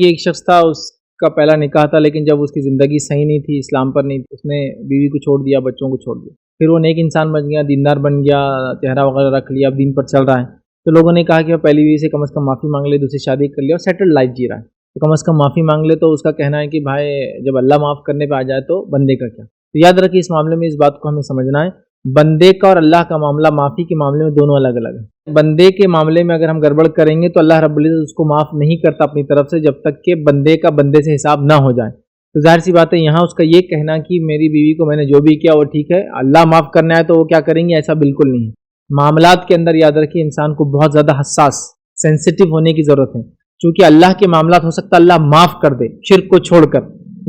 یہ ایک شخص تھا، اس کا پہلا نکاح تھا، لیکن جب اس کی زندگی صحیح نہیں تھی، اسلام پر نہیں تھی، اس نے بیوی کو چھوڑ دیا، بچوں کو چھوڑ دیا. پھر وہ نیک انسان بن گیا، دیندار بن گیا، چہرہ وغیرہ رکھ لیا، اب دین پر چل رہا ہے. تو لوگوں نے کہا کہ وہ پہلی بیوی سے کم از کم معافی مانگ لے، دوسری شادی کر لیا اور سیٹل لائف جی رہا ہے، تو کم از کم معافی مانگ لے. تو اس کا کہنا ہے کہ بھائی جب اللہ معاف کرنے پہ آ جائے تو بندے کا کیا. تو یاد رکھیے اس معاملے میں اس بات کو ہمیں سمجھنا ہے، بندے کا اور اللہ کا معاملہ معافی کے معاملے میں دونوں الگ الگ ہیں. بندے کے معاملے میں اگر ہم گڑبڑ کریں گے تو اللہ رب العزت اس کو معاف نہیں کرتا اپنی طرف سے جب تک کہ بندے کا بندے سے حساب نہ ہو جائے. تو ظاہر سی بات ہے یہاں اس کا یہ کہنا کہ میری بیوی کو میں نے جو بھی کیا وہ ٹھیک ہے، اللہ معاف کرنا ہے تو وہ کیا کریں گے، ایسا بالکل نہیں ہے. معاملات کے اندر یاد رکھیے انسان کو بہت زیادہ حساس سینسیٹیو ہونے کی ضرورت ہے، چونکہ اللہ کے معاملات ہو سکتا ہے اللہ معاف کر دے شرک کو چھوڑ کر،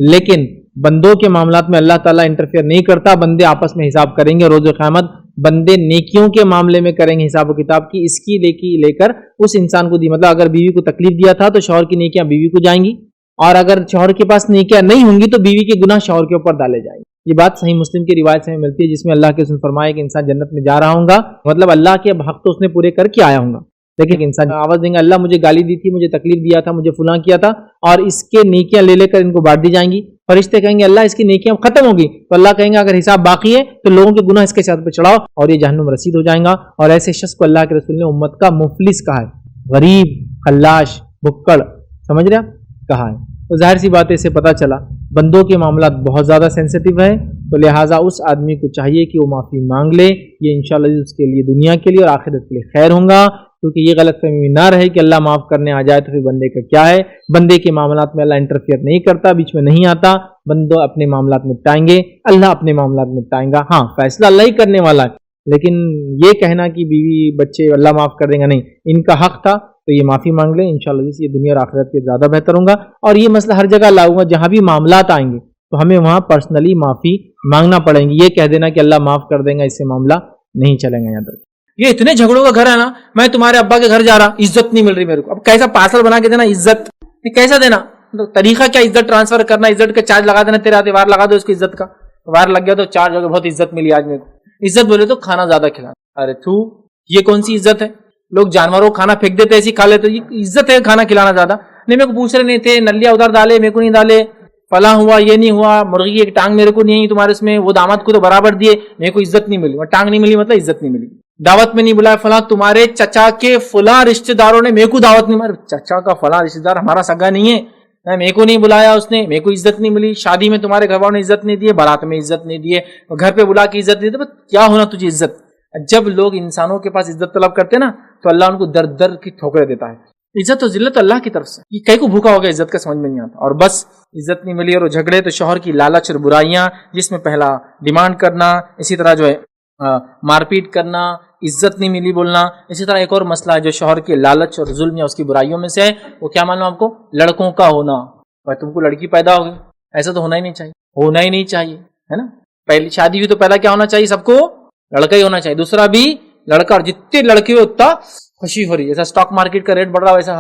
لیکن بندوں کے معاملات میں اللہ تعالیٰ انٹرفیئر نہیں کرتا. بندے آپس میں حساب کریں گے روز قیامت. بندے نیکیوں کے معاملے میں کریں گے حساب و کتاب کی، اس کی لے کر اس انسان کو دی. مطلب اگر بیوی کو تکلیف دیا تھا تو شوہر کی نیکیاں بیوی کو جائیں گی، اور اگر شوہر کے پاس نیکیاں نہیں ہوں گی تو بیوی کے گناہ شوہر کے اوپر ڈالے جائیں گے. یہ بات صحیح مسلم کی روایت سے ملتی ہے، جس میں اللہ کے رسول فرمایا کہ انسان جنت میں جا رہا ہوں گا، مطلب اللہ کے حق تو اس نے پورے کر کے آیا ہوں گا، لیکن انسان آواز دیں گا اللہ مجھے گالی دی تھی، مجھے تکلیف دیا تھا، مجھے فلاں کیا تھا، اور اس کے نیکیاں لے کر ان کو بانٹ دی جائیں گی. فرشتے کہیں گے اللہ اس کی نیکیاں ختم ہوگی، تو اللہ کہیں گے اگر حساب باقی ہے تو لوگوں کے گناہ اس کے ساتھ پہ چڑھاؤ اور یہ جہنم رسید ہو جائیں گا. اور ایسے شخص کو اللہ کے رسول نے امت کا مفلس کہا ہے، غریب، خلاش، بھکڑ، سمجھ رہے کہا ہے. تو ظاہر سی بات ہے اس سے پتہ چلا بندوں کے معاملات بہت زیادہ سینسیٹیو ہیں، تو لہٰذا اس آدمی کو چاہیے کہ وہ معافی مانگ لے. یہ انشاءاللہ اس کے لیے دنیا کے لیے اور آخرت کے لیے خیر ہوں گا، کیونکہ یہ غلط فہمی نہ رہے کہ اللہ معاف کرنے آ جائے تو پھر بندے کا کیا ہے. بندے کے معاملات میں اللہ انٹرفیئر نہیں کرتا، بیچ میں نہیں آتا. بندوں اپنے معاملات نپٹائیں گے، اللہ اپنے معاملات نپٹائیں گا. ہاں فیصلہ اللہ ہی کرنے والا ہے، لیکن یہ کہنا کہ بیوی بچے اللہ معاف کر دیں گا، نہیں، ان کا حق تھا تو یہ معافی مانگ لیں. انشاءاللہ یہ دنیا اور آخرت کے زیادہ بہتر ہوں گا. اور یہ مسئلہ ہر جگہ لاؤں گا، جہاں بھی معاملات آئیں گے تو ہمیں وہاں پرسنلی معافی مانگنا پڑیں گی. یہ کہہ دینا کہ اللہ معاف کر دیں گا، اس سے معاملہ نہیں چلیں گا. یاد رکھیں یہ اتنے جھگڑوں کا گھر ہے نا، میں تمہارے ابا کے گھر جا رہا، عزت نہیں مل رہی میرے کو. اب کیسا پارسل بنا کے دینا عزت، کیسا دینا طریقہ کیا، عزت ٹرانسفر کرنا، عزت کا چارج لگا دینا، تیرے ہاتھ وار لگا دو اس کی عزت کا، وار لگ گیا تو چارج ہو گیا، بہت عزت ملی آج میرے کو. عزت بولے تو کھانا زیادہ کھلانا. ارے تو یہ کون سی عزت ہے؟ لوگ جانوروں کو کھانا پھینک دیتے ایسی کھا لیتے، یہ عزت ہے کھانا کھلانا زیادہ؟ نہیں میرے کو پوچھ رہے نہیں تھے، نلیا ادھر ڈالے میرے کو نہیں ڈالے، فلاں ہوا یہ نہیں ہوا، مرغی ایک ٹانگ میرے کو نہیں آئی تمہارے اس میں، وہ داماد کو تو برابر دیے، میرے کو عزت نہیں ملی. ٹانگ نہیں ملی مطلب عزت نہیں ملی. دعوت میں نہیں بلایا فلاں، تمہارے چچا کے فلاں رشتہ داروں نے میرے کو دعوت نہیں ماری. چچا کا فلاں رشتہ دار ہمارا سگا نہیں ہے، میرے کو نہیں بلایا اس نے، میرے کو عزت نہیں ملی. شادی میں تمہارے گھر والوں نے عزت نہیں دیے، بارات میں عزت نہیں دیے، گھر پہ بلا کے عزت نہیں دی. کیا ہونا تجھے عزت؟ جب لوگ انسانوں کے پاس عزت طلب کرتے نا تو اللہ ان کو در در کی ٹھوکریں دیتا ہے. عزت و ذلت اللہ کی طرف سے. یہ کئی کو بھوکا ہو گیا عزت کا سمجھ میں نہیں آتا، اور بس عزت نہیں ملی اور وہ جھگڑے. تو شوہر کی لالچ اور برائیاں، جس میں پہلا ڈیمانڈ کرنا، اسی طرح جو ہے مار پیٹ کرنا، عزت نہیں ملی بولنا. اسی طرح ایک اور مسئلہ ہے جو شوہر کی لالچ اور ظلم یا اس کی برائیوں میں سے ہے، وہ کیا معلوم آپ کو؟ لڑکوں کا ہونا. بھائی تم کو لڑکی پیدا ہوگی، ایسا تو ہونا ہی نہیں چاہیے، ہونا ہی نہیں چاہیے، ہے نا. پہلی شادی ہوئی تو پہلا کیا ہونا چاہیے؟ سب کو لڑکا ہی ہونا چاہیے. دوسرا بھی لڑکا، اور جتنے لڑکے ہو اتنا خوشی ہو رہی ہے. جیسا اسٹاک مارکیٹ کا ریٹ بڑھ رہا ویسا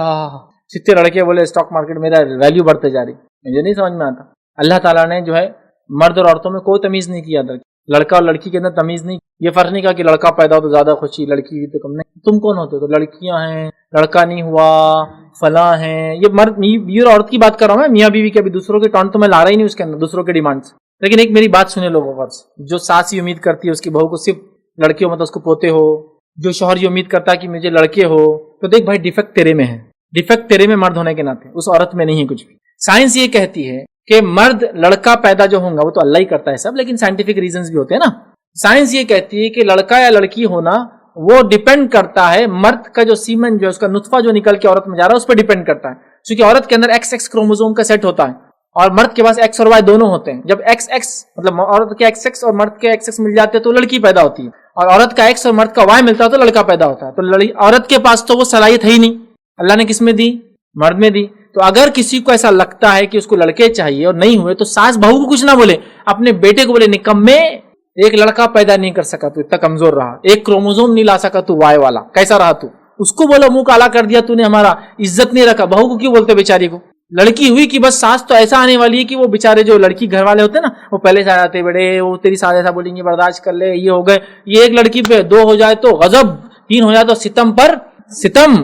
جتنے لڑکے بولے اسٹاک مارکیٹ میرا ویلیو بڑھتے جا رہی. مجھے نہیں سمجھ میں آتا. اللہ تعالیٰ نے جو ہے مرد اور عورتوں میں کوئی تمیز نہیں کیا، لڑکا اور لڑکی کے اندر تمیز نہیں. یہ فرق نہیں کہا کہ لڑکا پیدا ہو تو زیادہ خوشی، لڑکی تو کم. نہیں، تم کون ہوتے ہو؟ تو لڑکیاں ہیں، لڑکا نہیں ہوا، فلاں ہیں. یہ مرد بیوی اور عورت کی بات کر رہا ہوں میں، میاں بیوی کے. ابھی دوسروں کے ٹانٹ تو میں لا رہا ہی نہیں اس کے اندر، دوسروں کے ڈیمانڈ سے. لیکن ایک میری بات سنے لوگوں کا، جو ساس یہ امید کرتی ہے اس کی بہو کو صرف لڑکے ہو، مطلب اس کو پوتے ہو. جو شوہر یہ امید کرتا ہے کہ مجھے لڑکے ہو، تو دیکھ بھائی ڈیفیکٹ تیرے میں ہے، ڈیفیکٹ تیرے میں مرد ہونے کے ناطے، اس عورت میں نہیں ہے کچھ بھی. سائنس یہ کہتی ہے کہ مرد لڑکا پیدا جو ہوں گا وہ تو اللہ ہی کرتا ہے سب، لیکن سائنٹیفک ریزنز بھی ہوتے ہیں نا. سائنس یہ کہتی ہے کہ لڑکا یا لڑکی ہونا وہ ڈیپینڈ کرتا ہے مرد کا جو سیمن جو ہے، اس کا نطفہ جو نکل کے عورت میں جا رہا ہے اس پہ ڈیپینڈ کرتا ہے. کیونکہ عورت کے اندر ایکس ایکس کروموزوم کا سیٹ ہوتا ہے اور مرد کے پاس ایکس اور وائی دونوں ہوتے ہیں. جب ایکس ایکس مطلب عورت کے ایکس ایکس اور مرد کے ایکس ایکس مل جاتے ہیں تو لڑکی پیدا ہوتی ہے، اور عورت کا ایکس اور مرد کا وائی ملتا ہے تو لڑکا پیدا ہوتا ہے. تو عورت کے پاس تو وہ صلاحیت ہے ہی نہیں، اللہ نے کس میں دی؟ مرد میں دی. تو اگر کسی کو ایسا لگتا ہے کہ اس کو لڑکے چاہیے اور نہیں ہوئے، تو ساس بہو کو کچھ نہ بولے، اپنے بیٹے کو بولے نکمے، ایک لڑکا پیدا نہیں کر سکا تو اتنا کمزور رہا، ایک کروموزوم نہیں لا سکا تو وائی والا، کیسا رہا تو؟ اس کو بولو منہ کالا کر دیا تو نے، ہمارا عزت نہیں رکھا. بہو کو کیوں بولتے بیچاری کو؟ لڑکی ہوئی کہ بس ساس تو ایسا آنے والی ہے کہ وہ بیچارے جو لڑکی گھر والے ہوتے ہیں نا، وہ پہلے سے آ جاتے بڑے، وہ تیری ساس ایسا بولیں گے برداشت کر لے، یہ ہو گئے. یہ ایک لڑکی پہ 2 ہو جائے تو غضب، 3 ہو جائے تو ستم پر ستم،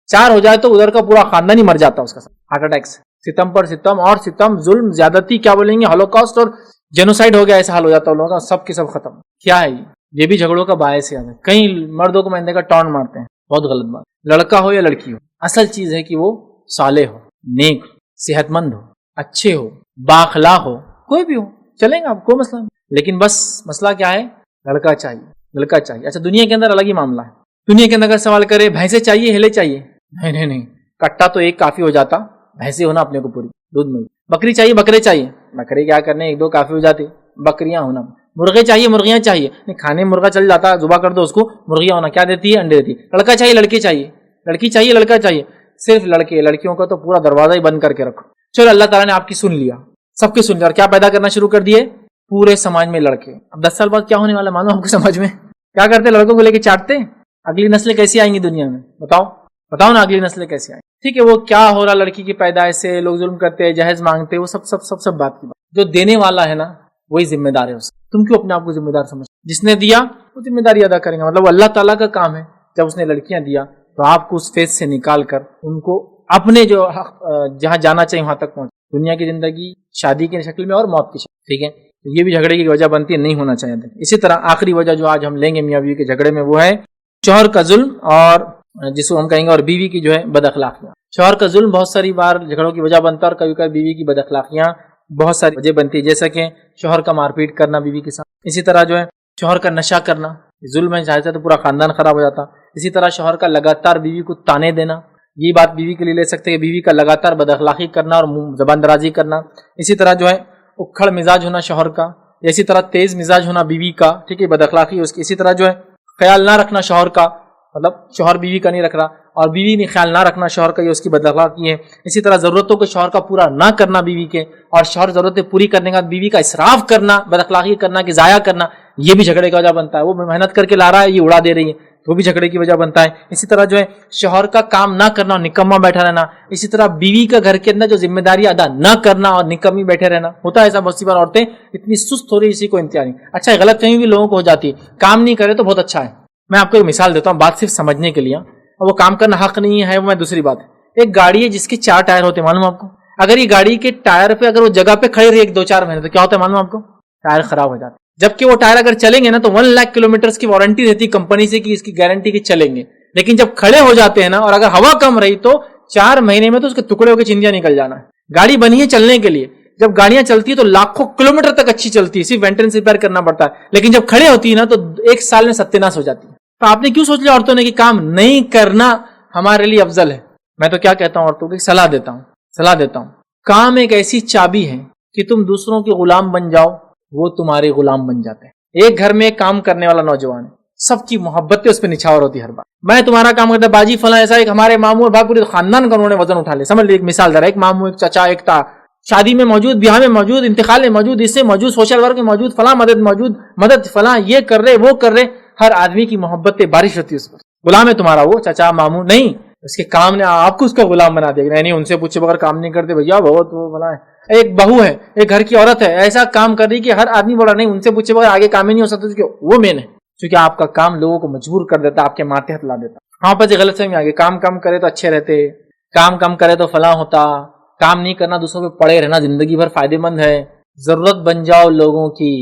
4 ہو جائے تو ادھر کا پورا خاندان ہی مر جاتا اس کا ہارٹ اٹیک سے. ستم پر ستم اور ستم، ظلم، زیادتی، کیا بولیں گے، ہولوکاسٹ اور جینوسائڈ ہو گیا، ایسا حال ہو جاتا ہے لوگوں کا، سب کے سب ختم. کیا ہے یہ بھی جھگڑوں کا باعث ہے. کئی مردوں کو میں نے دیکھا ٹانٹ مارتے ہیں، بہت غلط بات. لڑکا ہو یا لڑکی ہو، اصل چیز ہے کہ وہ صالح ہو، نیک ہو، صحت مند ہو، اچھے ہو، بااخلاق ہو، کوئی بھی ہو چلیں گا، آپ کوئی مسئلہ نہیں. لیکن بس مسئلہ کیا ہے، لڑکا چاہیے، لڑکا چاہیے. اچھا دنیا کے اندر الگ ہی معاملہ ہے. دنیا کے اندر اگر سوال کرے بھینسیں چاہیے ہیلے چاہیے، نہیں، کٹا تو ایک کافی ہو جاتا، بھینسیں ہونا اپنے کو پوری دودھ میں. بکری چاہیے، بکرے چاہیے، بکرے کیا کرنے، ایک دو کافی ہو جاتے، بکریاں ہونا. مرغے چاہیے، مرغیاں چاہیے، نہیں کھانے مرغا چل جاتا، ذبح کر دو اس کو، مرغیاں ہونا کیا دیتی ہے، انڈے دیتی ہے. لڑکا چاہیے، لڑکی چاہیے، لڑکی چاہیے، لڑکا چاہیے، صرف لڑکے. لڑکیوں کا تو پورا دروازہ ہی بند کر کے رکھو. چلو اللہ تعالیٰ نے آپ کی سن لیا، سب کی سن لیا، اور کیا پیدا کرنا شروع کر دیے، پورے سماج میں لڑکے. اب 10 سال بعد کیا ہونے والا معلوم آپ کو سماج میں، کیا کرتے لڑکوں کو لے کے چاٹتے. اگلی نسلیں کیسی آئیں گی دنیا میں، بتاؤ نا اگلی نسلیں کیسی آئیں. ٹھیک ہے وہ کیا ہو رہا، لڑکی کی پیدائش سے لوگ ظلم کرتے، جہیز مانگتے، وہ سب بات کی بات. جو دینے والا ہے نا وہی ذمہ دار ہے اس. تم کیوں اپنے آپ کو ذمہ دار سمجھ، جس نے دیا وہ ذمہ داری ادا کریں گا. مطلب اللہ تعالیٰ کا کام ہے. جب اس نے لڑکیاں دیا تو آپ کو اس فیز سے نکال کر ان کو اپنے جو جہاں جانا چاہیے وہاں تک پہنچ. دنیا کی زندگی شادی کی شکل میں اور موت کی شکل. ٹھیک ہے یہ بھی جھگڑے کی وجہ بنتی ہے، نہیں ہونا چاہیے. اسی طرح آخری وجہ جو آج ہم لیں گے میاں بیوی کے جھگڑے میں وہ ہے شوہر کا ظلم، اور جس کو ہم کہیں گے اور بیوی کی جو ہے بد اخلاقیاں. شوہر کا ظلم بہت ساری بار جھگڑوں کی وجہ بنتا ہے، اور کبھی کبھی بیوی کی بد اخلاقیاں بہت ساری وجہ بنتی ہے، جیسا کہ شوہر کا مار پیٹ کرنا بیوی کے ساتھ. اسی طرح جو ہے شوہر کا نشہ کرنا ظلم ہے، چاہتا تو پورا خاندان خراب ہو جاتا. اسی طرح شوہر کا لگاتار بیوی کو تانے دینا، یہ بات بیوی کے لیے لے سکتے ہیں، بیوی کا لگاتار بد اخلاقی کرنا اور زبان درازی کرنا. اسی طرح جو ہے اکھڑ مزاج ہونا شوہر کا، اسی طرح تیز مزاج ہونا بیوی کا، ٹھیک ہے بد اخلاقی اس کی. اسی طرح جو ہے خیال نہ رکھنا شوہر کا، مطلب شوہر بیوی کا نہیں رکھ رہا اور بیوی نے خیال نہ رکھنا شوہر کا، یہ اس کی بد اخلاقی ہے. اسی طرح ضرورتوں کو شوہر کا پورا نہ کرنا بیوی کے، اور شوہر ضرورتیں پوری کرنے کا بیوی کا اسراف کرنا، بد اخلاقی کرنا کہ ضائع کرنا، یہ بھی جھگڑے کا وجہ بنتا ہے. وہ محنت کر کے لا رہا ہے، یہ اڑا دے رہی ہے، وہ بھی جھگڑے کی وجہ بنتا ہے. اسی طرح جو ہے شوہر کا کام نہ کرنا اور نکما بیٹھا رہنا. اسی طرح بیوی کا گھر کے اندر جو ذمہ داری ادا نہ کرنا اور نکمی بیٹھے رہنا. ہوتا ہے ایسا بہت سی بار، عورتیں اتنی سست ہو رہی اسی کو انتہا نہیں. اچھا غلط فہمی بھی لوگوں کو ہو جاتی ہے، کام نہیں کرے تو بہت اچھا ہے. میں آپ کو ایک مثال دیتا ہوں، بات صرف سمجھنے کے لیے، اور وہ کام کرنا حق نہیں ہے وہ میں دوسری بات ہے. ایک گاڑی ہے جس کے 4 ٹائر ہوتے ہیں، معلوم آپ کو. اگر یہ گاڑی کے ٹائر پہ اگر وہ جگہ پہ کھڑے رہے 1-2-4 مہینے تو کیا ہوتا ہے معلوم آپ کو، ٹائر خراب ہو جاتے. جبکہ وہ ٹائر اگر چلیں گے نا تو 1 لاکھ کلومیٹرز کی وارنٹی رہتی کمپنی سے کہ اس کی گارنٹی کی چلیں گے. لیکن جب کھڑے ہو جاتے ہیں نا اور اگر ہوا کم رہی تو 4 مہینے میں تو اس کے ٹکڑے ہو کے چندیاں نکل جانا ہے. گاڑی بنی ہے چلنے کے لیے، جب گاڑیاں چلتی ہے تو لاکھوں کلومیٹر تک اچھی چلتی ہے، صرف مینٹیننس ریپیئر کرنا پڑتا ہے. لیکن جب کھڑے ہوتی ہے نا تو 1 سال میں ستیاناش ہو جاتی ہے. تو آپ نے کیوں سوچ لیا عورتوں نے کہ کام نہیں کرنا ہمارے لیے افضل ہے. میں تو کیا کہتا ہوں عورتوں کو، صلاح دیتا ہوں کام ایک ایسی چابی ہے کہ تم دوسروں کے غلام بن جاؤ، وہ تمہارے غلام بن جاتے ہیں. ایک گھر میں ایک کام کرنے والا نوجوان ہے، سب کی محبتیں اس پہ نچھاور ہوتی ہے ہر بار. میں تمہارا کام کرتا باجی فلاں ایسا. ایک ہمارے ماموں بھائی پورے خاندان کا انہوں نے وزن اٹھا لیا. سمجھ لیجیے ایک مثال دے، ایک ماموں، ایک چچا، ایک تا شادی میں موجود، بیاہ میں موجود، انتقال میں موجود، اس سے موجود، سوشل ورک میں موجود، فلاں مدد فلاں یہ کر رہے وہ کر رہے. ہر آدمی کی محبتیں بارش ہوتی ہے اس پر. غلام ہے تمہارا وہ چچا ماموں نہیں، اس کے کام نے آپ کو اس کا غلام بنا دیا. نہیں ان سے پوچھے بغیر کام نہیں کرتے بھیا، بہت وہ بنا ہے. ایک بہو ہے، ایک گھر کی عورت ہے، ایسا کام کر رہی کہ ہر آدمی بولا نہیں ان سے پوچھے بغیر آگے کام ہی نہیں ہو سکتا، وہ مین ہے. کیونکہ آپ کا کام لوگوں کو مجبور کر دیتا، آپ کے ماتحت لا دیتا. وہاں پر غلط فہمی آگے، کام کرے تو اچھے رہتے، کام کرے تو فلاں ہوتا. کام نہیں کرنا، دوسروں پہ پڑے رہنا زندگی بھر فائدے مند ہے. ضرورت بن جاؤ لوگوں کی،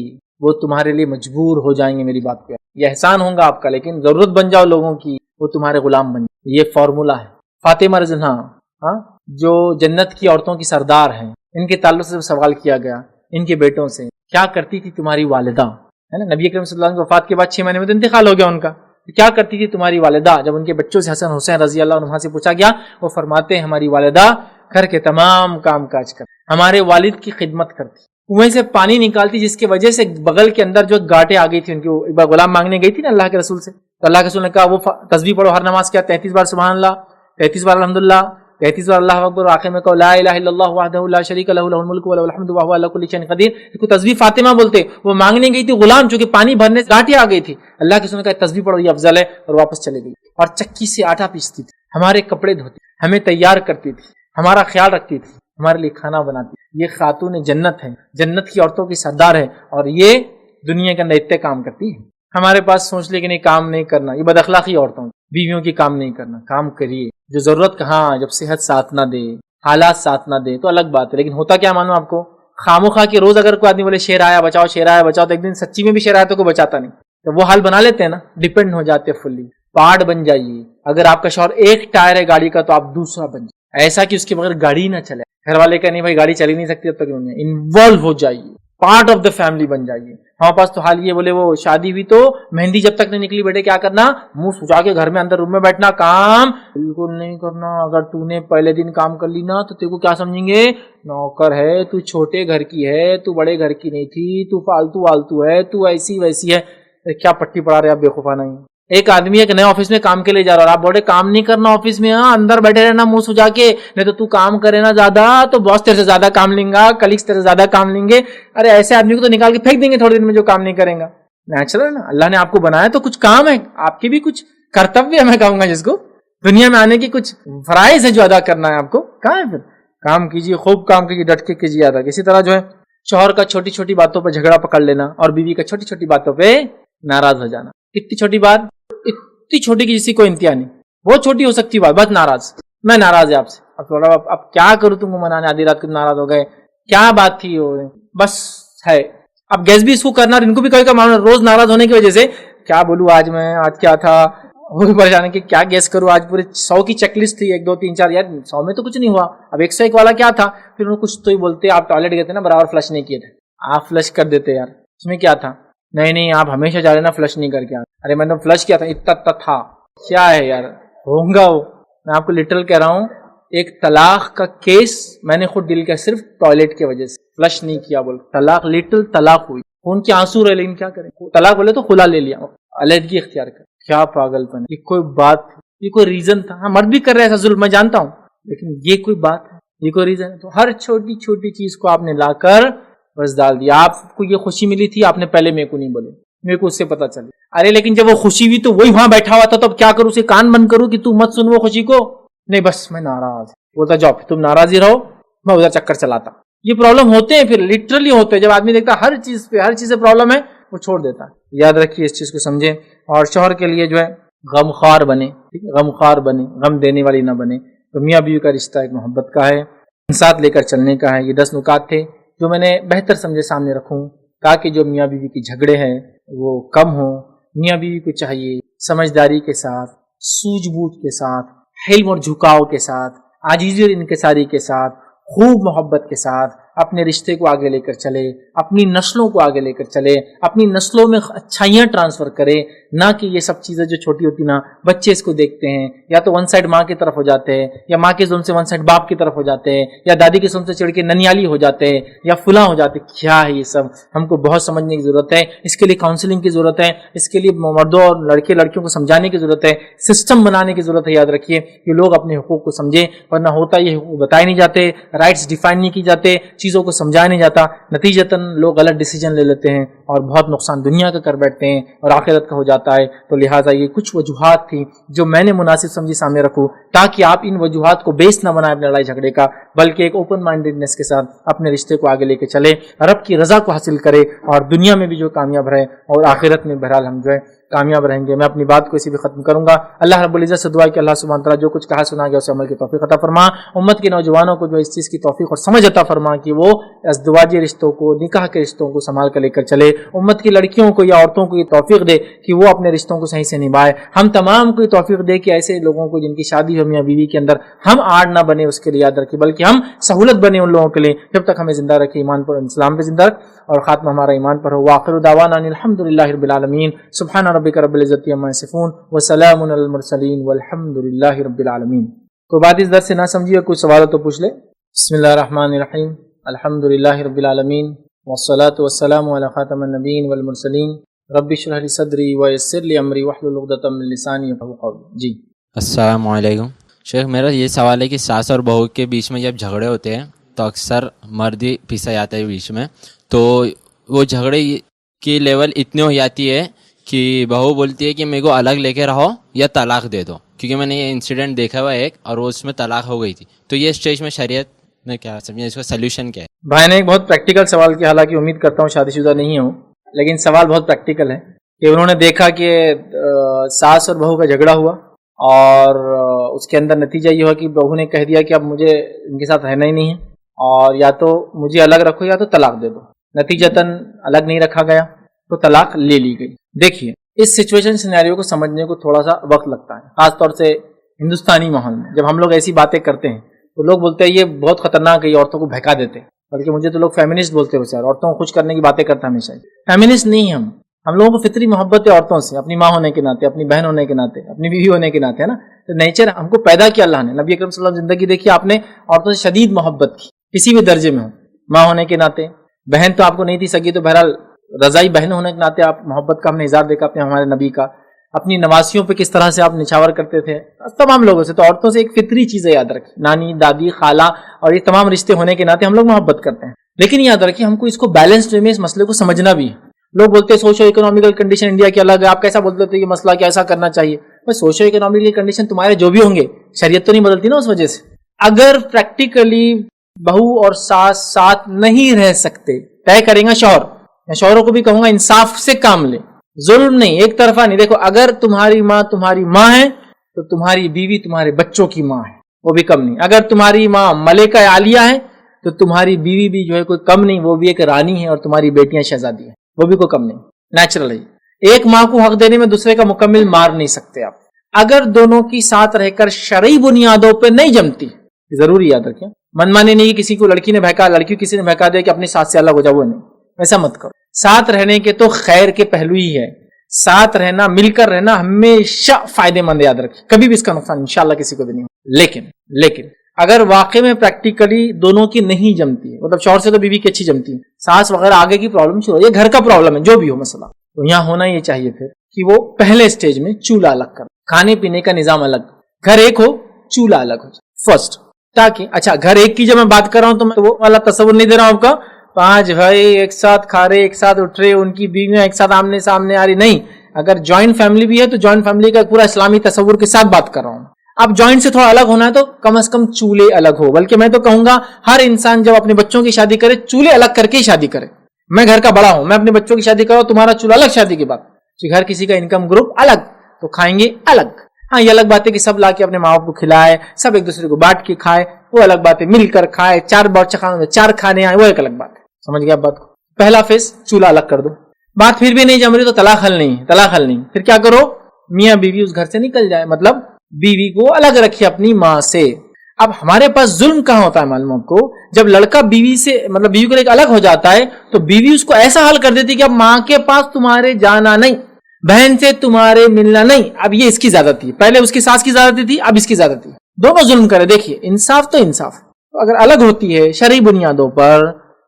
وہ تمہارے لیے مجبور ہو جائیں گے. میری بات پہ یہ احسان ہوگا آپ کا، لیکن ضرورت بن جاؤ لوگوں کی، وہ تمہارے غلام بن جائیں. یہ فارمولا ہے. فاطمہ رضی اللہ عنہا جو جنت کی عورتوں کی سردار ہیں، ان کے تعلق سے سوال کیا گیا ان کے بیٹوں سے، کیا کرتی تھی تمہاری والدہ، ہے نا. نبی کریم صلی اللہ علیہ وسلم کی وفات کے بعد 6 مہینے میں تو انتقال ہو گیا ان کا. کیا کرتی تھی تمہاری والدہ؟ جب ان کے بچوں سے حسن حسین رضی اللہ عنہ سے پوچھا گیا، وہ فرماتے ہیں ہماری والدہ گھر کے تمام کام کاج کر ہمارے والد کی خدمت کرتی، کنویں سے پانی نکالتی، جس کی وجہ سے بغل کے اندر جو گاٹیں آ گئی تھی ان کی. ایک بار غلام مانگنے گئی تھی نا اللہ کے رسول سے، تو اللہ کے رسول نے کہا وہ تسبیح پڑھو ہر نماز کیا 33 بار سبحان اللہ، 33 بار الحمدللہ، 33 بار اللہ اکبر، آخر میں کہو لا الہ الا اللہ وحدہ لا شریک لہ لہ الملک و لہ الحمد وہو علی کل شیء قدیر. اس کو تسبیح فاطمہ بولتے. وہ مانگنے گئی تھی غلام، چونکہ پانی بھرنے سے گاٹیں آ گئی تھی. اللہ کے رسول نے کہا تسبیح پڑھو یہ افضل ہے، اور واپس چلے گئی. اور چکی سے آٹا پیستی تھی، ہمارے کپڑے دھوتی، ہمیں تیار کرتی تھی، ہمارا خیال رکھتی تھی، ہمارے لیے کھانا بناتی. یہ خاتون جنت ہے، جنت کی عورتوں کی سردار ہے، اور یہ دنیا کے اندر اتنے کام کرتی ہے. ہمارے پاس سوچ لے کہ نہیں کام نہیں کرنا، یہ بد اخلاقی عورتوں بیویوں کی کام نہیں کرنا. کام کریے جو ضرورت کہاں، جب صحت ساتھ نہ دے حالات ساتھ نہ دے تو الگ بات ہے. لیکن ہوتا کیا معلوم آپ کو, خاموخواہ کہ روز اگر کوئی آدمی بولے شیر آیا بچاؤ شیر آیا بچاؤ, تو ایک دن سچی میں بھی شیر آیا تو کوئی بچاتا نہیں. تو وہ حال بنا لیتے ہیں نا, ڈیپینڈ ہو جاتے فلی. پارٹ بن جائیے. اگر آپ کا شوہر ایک ٹائر ہے گاڑی کا تو آپ دوسرا بن جائیے, ایسا کہ اس کے بغیر گاڑی نہ چلے. گھر والے کا نہیں بھائی گاڑی چل ہی نہیں سکتی اب تک, انوالو ہو جائیے, پارٹ آف دا فیملی بن جائیے. ہمارے پاس تو حال یہ بولے وہ شادی ہوئی تو مہندی جب تک نہیں نکلی بیٹے کیا کرنا, منہ سجا کے گھر میں اندر روم میں بیٹھنا, کام بالکل نہیں کرنا. اگر تو نے پہلے دن کام کر لی نا تو تیرے کو کیا سمجھیں گے, نوکر ہے تو, چھوٹے گھر کی ہے تو, بڑے گھر کی نہیں تھی تو, فالتو والتو ہے تو, ایسی ویسی ہے. کیا پٹی پڑا رہے آپ بےخوفانہ نہیں. ایک آدمی ایک نئے آفس میں کام کے لیے جا رہا ہے, آپ بولے کام نہیں کرنا آفس میں, اندر بیٹھے رہنا منہ سجا کے, نہیں تو کام کرے نا زیادہ تو باس تیرے سے زیادہ کام لیں گا, کلیگس تیرے سے زیادہ کام لیں گے. ارے ایسے آدمی کو تو نکال کے پھینک دیں گے تھوڑے دن میں جو کام نہیں کریں گا. نیچرل ہے نا, اللہ نے آپ کو بنایا تو کچھ کام ہے, آپ کے بھی کچھ کرتویہ میں کہوں گا جس کو, دنیا میں آنے کی کچھ فرائض ہے جو ادا کرنا ہے آپ کو. کہاں ہے پھر کام کیجیے, خوب کام کیجیے, ڈٹ کے کیجیے ادا. اسی طرح جو ہے شوہر کا چھوٹی چھوٹی باتوں پہ جھگڑا پکڑ لینا, اور بیوی کا چھوٹی چھوٹی باتوں پہ ناراض ہو جانا. کتنی چھوٹی بات, اتنی چھوٹی کہ جسی کو انتہا نہیں, بہت چھوٹی ہو سکتی بات, بس ناراض, میں ناراض ہے آپ سے. اب تھوڑا اب کیا کروں, تم کو منانے آدھی رات کو ناراض ہو گئے, کیا بات تھی وہ, بس ہے. اب گیس بھی اس کو کرنا, اور ان کو بھی کوئی کا معاملہ, روز ناراض ہونے کی وجہ سے کیا بولوں آج میں, آج کیا تھا, وہ بھی پریشان ہے کہ کیا گیس کروں, آج پورے 100 کی چیک لسٹ تھی, 1 2 3 4, یار 100 میں تو کچھ نہیں ہوا, اب 101 والا کیا تھا. پھر انہوں کچھ تو ہی بولتے, آپ ٹوائلٹ گئے تھے نا برابر فلش نہیں کیے تھے, آپ فلش کر دیتے یار, اس میں کیا تھا, نہیں آپ ہمیشہ جا رہے نا فلش نہیں کر کے آ. ارے میں نے فلش کیا تھا, اتنا تھا, کیا ہے یار, ہوگا وہ. میں آپ کو لٹرل کہہ رہا ہوں, ایک طلاق کا کیس میں نے خود ڈیل کیا صرف ٹوائلٹ کی وجہ سے, فلش نہیں کیا بول, طلاق لٹرل طلاق ہوئی, ان کے آنسو رہے, لیکن کیا کریں, طلاق بولے تو خلا لے لیا, علیحدگی اختیار کر. کیا پاگل پن, یہ کوئی بات, یہ کوئی ریزن تھا. ہاں مرد بھی کر رہے ایسا ظلم, میں جانتا ہوں, لیکن یہ کوئی بات ہے, یہ کوئی ریزن ہے. تو ہر چھوٹی چھوٹی چیز کو آپ نے لا کر بس ڈال دیا. آپ کو یہ خوشی ملی تھی, آپ نے پہلے میرے کو نہیں بولے, میرے کو اس سے پتا چلے. ارے لیکن جب وہ خوشی ہوئی تو وہی وہاں بیٹھا ہوا تھا, تو اب کیا کروں, اسے کان بند کروں کہ تو مت سن وہ خوشی کو, نہیں بس میں ناراض. بولتا جاؤ تم ناراض ہی رہو, میں ادھر چکر چلاتا. یہ پرابلم ہوتے ہیں, پھر لٹرلی ہوتے ہیں. جب آدمی دیکھتا ہر چیز پہ, ہر چیز سے پرابلم ہے, وہ چھوڑ دیتا ہے. یاد رکھیے اس چیز کو سمجھیں. اور شوہر کے لیے جو ہے غمخوار بنے, غمخوار بنے, غم دینے والی نہ بنے. تو میاں بیوی کا رشتہ ایک محبت کا ہے, ساتھ لے کر چلنے کا ہے. یہ 10 نکات تھے جو میں نے بہتر سمجھے سامنے رکھوں, تاکہ جو میاں بیوی کی جھگڑے ہیں وہ کم ہوں. میاں بیوی کو چاہیے سمجھداری کے ساتھ, سوجھ بوجھ کے ساتھ, حلم اور جھکاؤ کے ساتھ, عاجزی اور انکساری کے ساتھ, خوب محبت کے ساتھ اپنے رشتے کو آگے لے کر چلے, اپنی نسلوں کو آگے لے کر چلے, اپنی نسلوں میں اچھائیاں ٹرانسفر کرے. نہ کہ یہ سب چیزیں جو چھوٹی ہوتی نا, بچے اس کو دیکھتے ہیں, یا تو ون سائڈ ماں کی طرف ہو جاتے ہیں, یا ماں کے ظلم سے ون سائڈ باپ کی طرف ہو جاتے ہیں, یا دادی کے ظلم سے چڑھ کے ننیالی ہو جاتے ہیں, یا فلاں ہو جاتے. کیا ہے یہ سب, ہم کو بہت سمجھنے کی ضرورت ہے. اس کے لیے کاؤنسلنگ کی ضرورت ہے, اس کے لیے مردوں اور لڑکیوں کو سمجھانے کی ضرورت ہے, سسٹم بنانے کی ضرورت ہے. یاد رکھیے کہ لوگ اپنے حقوق کو سمجھیں, ورنہ ہوتا یہ حقوق بتائے نہیں جاتے, رائٹس ڈیفائن نہیں کی جاتے, چیزوں کو سمجھایا نہیں جاتا, نتیجتاً لوگ غلط ڈیسیجن لے لیتے ہیں اور بہت نقصان دنیا کا کر بیٹھتے ہیں اور آخرت کا ہو جاتا ہے. تو لہٰذا یہ کچھ وجوہات تھی جو میں نے مناسب سمجھی سامنے رکھوں, تاکہ آپ ان وجوہات کو بیس نہ بنائیں اپنے لڑائی جھگڑے کا, بلکہ ایک اوپن مائنڈیڈنس کے ساتھ اپنے رشتے کو آگے لے کے چلے, رب کی رضا کو حاصل کرے, اور دنیا میں بھی جو کامیاب رہے اور آخرت میں بہرحال ہم جو ہے کامیاب رہیں گے. میں اپنی بات کو اسی بھی ختم کروں گا. اللہ رب العزت سے دعا کہ اللہ سبحانہ تعالیٰ جو کچھ کہا سنا گیا اسے عمل کی توفیق عطا فرما. امت کے نوجوانوں کو جو اس چیز کی توفیق اور سمجھ عطا فرما کہ وہ ازدواجی رشتوں کو, نکاح کے رشتوں کو سنبھال کر لے کر چلے. امت کی لڑکیوں کو یا عورتوں کو یہ توفیق دے کہ وہ اپنے رشتوں کو صحیح سے نبھائے. ہم تمام کو یہ توفیق دے کہ ایسے لوگوں کو جن کی شادی ہو میاں بیوی کے اندر, ہم آڑ نہ بنے اس کے لیے یاد رکھیں, بلکہ ہم سہولت بنے ان لوگوں کے لیے جب تک ہمیں زندہ رکھے, ایمان پر, اسلام پہ زندہ رکھ, اور خاتمہ ہمارا ایمان پر ہو. وآخر دعوانا الحمدللہ رب العالمین. سبحان ربک رب العزت عما یصفون وسلام علی المرسلین والحمدللہ رب العالمین. کوئی بات اس درس سے نہ سمجھی اور کوئی سوال ہو تو پوچھ لے. بسم اللہ الرحمن الرحیم. الحمدللہ رب العالمین والصلاة والسلام علی خاتم النبیین والمرسلین. رب اشرح لی صدری ویسر لی امری واحلل عقدۃ من لسانی یفقهوا قولی. جی السلام علیکم شیخ. میرا یہ سوال ہے کہ ساس اور بہو کے بیچ میں جب جھگڑے ہوتے ہیں تو اکثر مرد ہی پیسا جاتا ہے بیچ میں, تو وہ جھگڑے کی لیول اتنی ہو جاتی ہے کہ بہو بولتی ہے کہ میرے کو الگ لے کے رہو یا طلاق دے دو, کیونکہ میں نے یہ انسیڈنٹ دیکھا ہوا ایک, اور وہ اس میں طلاق ہو گئی تھی. تو یہ اسٹیج میں شریعت نے کیا سمجھا, اس کا سلیوشن کیا ہے؟ بھائی نے ایک بہت پریکٹیکل سوال کیا, حالانکہ امید کرتا ہوں شادی شدہ نہیں ہوں, لیکن سوال بہت پریکٹیکل ہے. کہ انہوں نے دیکھا کہ ساس اور بہو کا جھگڑا ہوا اور اس کے اندر نتیجہ یہ ہوا کہ بہو نے کہہ دیا کہ اب مجھے ان کے ساتھ رہنا ہی نہیں ہے اور یا تو مجھے الگ رکھو یا تو طلاق دے دو. نتیجتاً الگ نہیں رکھا گیا تو طلاق لے لی گئی. دیکھیے اس سچویشن سینیریو کو سمجھنے کو تھوڑا سا وقت لگتا ہے, خاص طور سے ہندوستانی ماحول میں. جب ہم لوگ ایسی باتیں کرتے ہیں تو لوگ بولتے ہیں یہ بہت خطرناک ہے, یہ عورتوں کو بہکا دیتے ہیں. بلکہ مجھے تو لوگ فیمنسٹ بولتے ہیں, یار عورتوں کو خوش کرنے کی باتیں کرتا ہمیشہ. فیمنسٹ نہیں ہم لوگوں کو فطری محبت ہے عورتوں سے, اپنی ماں ہونے کے ناطے, اپنی بہن ہونے کے ناطے, اپنی بیوی ہونے کے ناطے, ہے نا. تو نیچر ہم کو پیدا کیا اللہ نے. نبی اکرم صلی اللہ علیہ وسلم زندگی دیکھی آپ نے, عورتوں سے شدید محبت کی کسی بھی درجے میں ہو. ماں ہونے کے ناطے, بہن تو آپ کو نہیں تھی سگی تو بہرحال رضائی بہن ہونے کے ناطے آپ محبت کا ہم نے اظہار دیکھا اپنے ہمارے نبی کا. اپنی نواسیوں پہ کس طرح سے آپ نچھاور کرتے تھے تمام لوگوں سے. تو عورتوں سے ایک فطری چیز ہے, یاد رکھیں, نانی دادی خالہ اور یہ تمام رشتے ہونے کے ناطے ہم لوگ محبت کرتے ہیں. لیکن یاد رکھیں ہم کو اس کو بیلنسڈ وے میں اس مسئلے کو سمجھنا بھی ہے. لوگ بولتے ہیں سوشو اکنامیکل کنڈیشن انڈیا کی الگ ہے, آپ کیسا بولتے تھے یہ مسئلہ کیسا کرنا چاہیے. بس سوشو اکنامیکل کنڈیشن تمہارے جو بھی ہوں گے, شریعت تو نہیں بدلتی نا اس وجہ سے. اگر پریکٹیکلی بہو اور ساس ساتھ نہیں رہ سکتے, طے کریں گا شوہر, میں شوہروں کو بھی کہوں گا انصاف سے کام لیں, ظلم نہیں, ایک طرفہ نہیں. دیکھو اگر تمہاری ماں ہے تو تمہاری بیوی تمہارے بچوں کی ماں ہے, وہ بھی کم نہیں. اگر تمہاری ماں ملکہ عالیہ ہے تو تمہاری بیوی بھی جو ہے کوئی کم نہیں, وہ بھی ایک رانی ہے, اور تمہاری بیٹیاں شہزادی ہیں, وہ بھی کوئی کم نہیں. نیچرل ہے. ایک ماں کو حق دینے میں دوسرے کا مکمل مار نہیں سکتے آپ. اگر دونوں کی ساتھ رہ کر شرعی بنیادوں پہ نہیں جمتی, ضروری یاد رکھیں, منمانی نہیں کسی کو لڑکی نے بہکا, لڑکی کسی نے بہکا دیا کہ اپنی ساتھ سے الگ ہو جاؤ, وہ نہیں, ایسا مت کرو. ساتھ رہنے کے تو خیر کے پہلو ہی ہے. ساتھ رہنا, مل کر رہنا ہمیشہ فائدے مند, یاد رکھیں, کبھی بھی اس کا نقصان انشاءاللہ کسی کو بھی نہیں ہو. لیکن اگر واقع میں پریکٹیکلی دونوں کی نہیں جمتی ہے, مطلب شوہر سے تو بیوی کی اچھی جمتی ہے, ساس وغیرہ آگے کی پرابلم شروع ہو, یہ گھر کا پرابلم ہے جو بھی ہو مسئلہ, تو یہاں ہونا یہ چاہیے پھر کہ وہ پہلے سٹیج میں چولہا الگ کر, کھانے پینے کا نظام الگ, گھر ایک ہو چولہا الگ ہو فرسٹ. تاکہ اچھا گھر ایک کی جب میں بات کر رہا ہوں تو میں وہ والا تصور نہیں دے رہا ہوں آپ کا 5 بھائی ایک ساتھ کھا رہے, ایک ساتھ اٹھ رہے, ان کی بیویاں ایک ساتھ آمنے سامنے آ رہی, نہیں. اگر جوائنٹ فیملی بھی ہے تو جوائنٹ فیملی کا پورا اسلامی تصور کے ساتھ بات کر رہا ہوں. اب جوائنٹ سے تھوڑا الگ ہونا ہے تو کم از کم چولہے الگ ہو. بلکہ میں تو کہوں گا ہر انسان جب اپنے بچوں کی شادی کرے چولہے الگ کر کے ہی شادی کرے. میں گھر کا بڑا ہوں, میں اپنے بچوں کی شادی کروں, تمہارا چولہا الگ شادی کے بعد, ہر کسی کا انکم گروپ الگ, تو کھائیں گے الگ. ہاں یہ الگ بات ہے کہ سب لا کے اپنے ماں باپ کو کھلائے, سب ایک دوسرے کو بانٹ کے کھائے, وہ الگ بات ہے. مل کر کھائے, 4 باورچی خانے میں 4 کھانے آئے, وہ ایک الگ بات ہے. سمجھ گیا آپ بات کو. پہلا فیس چولہا الگ کر دو. بات پھر بھی نہیں جم رہی تو طلاق حل نہیں. پھر کیا کرو, میاں بیوی اس گھر سے نکل جائے, مطلب بیوی کو الگ رکھے اپنی ماں سے. اب ہمارے پاس ظلم کہاں ہوتا ہے معلوم آپ کو, جب لڑکا بیوی سے مطلب بیوی کو لے کے الگ ہو جاتا ہے تو بیوی اس کو ایسا حال کر دیتی کہ اب ماں کے پاس تمہارے جانا نہیں, بہن سے تمہارے ملنا نہیں. اب یہ اس کی زیادتی ہے, پہلے اس کی ساس کی زیادتی تھی, اب اس کی زیادتی ہے. دونوں ظلم کرے. دیکھیے انصاف تو انصاف, تو اگر الگ ہوتی ہے شرعی بنیادوں پر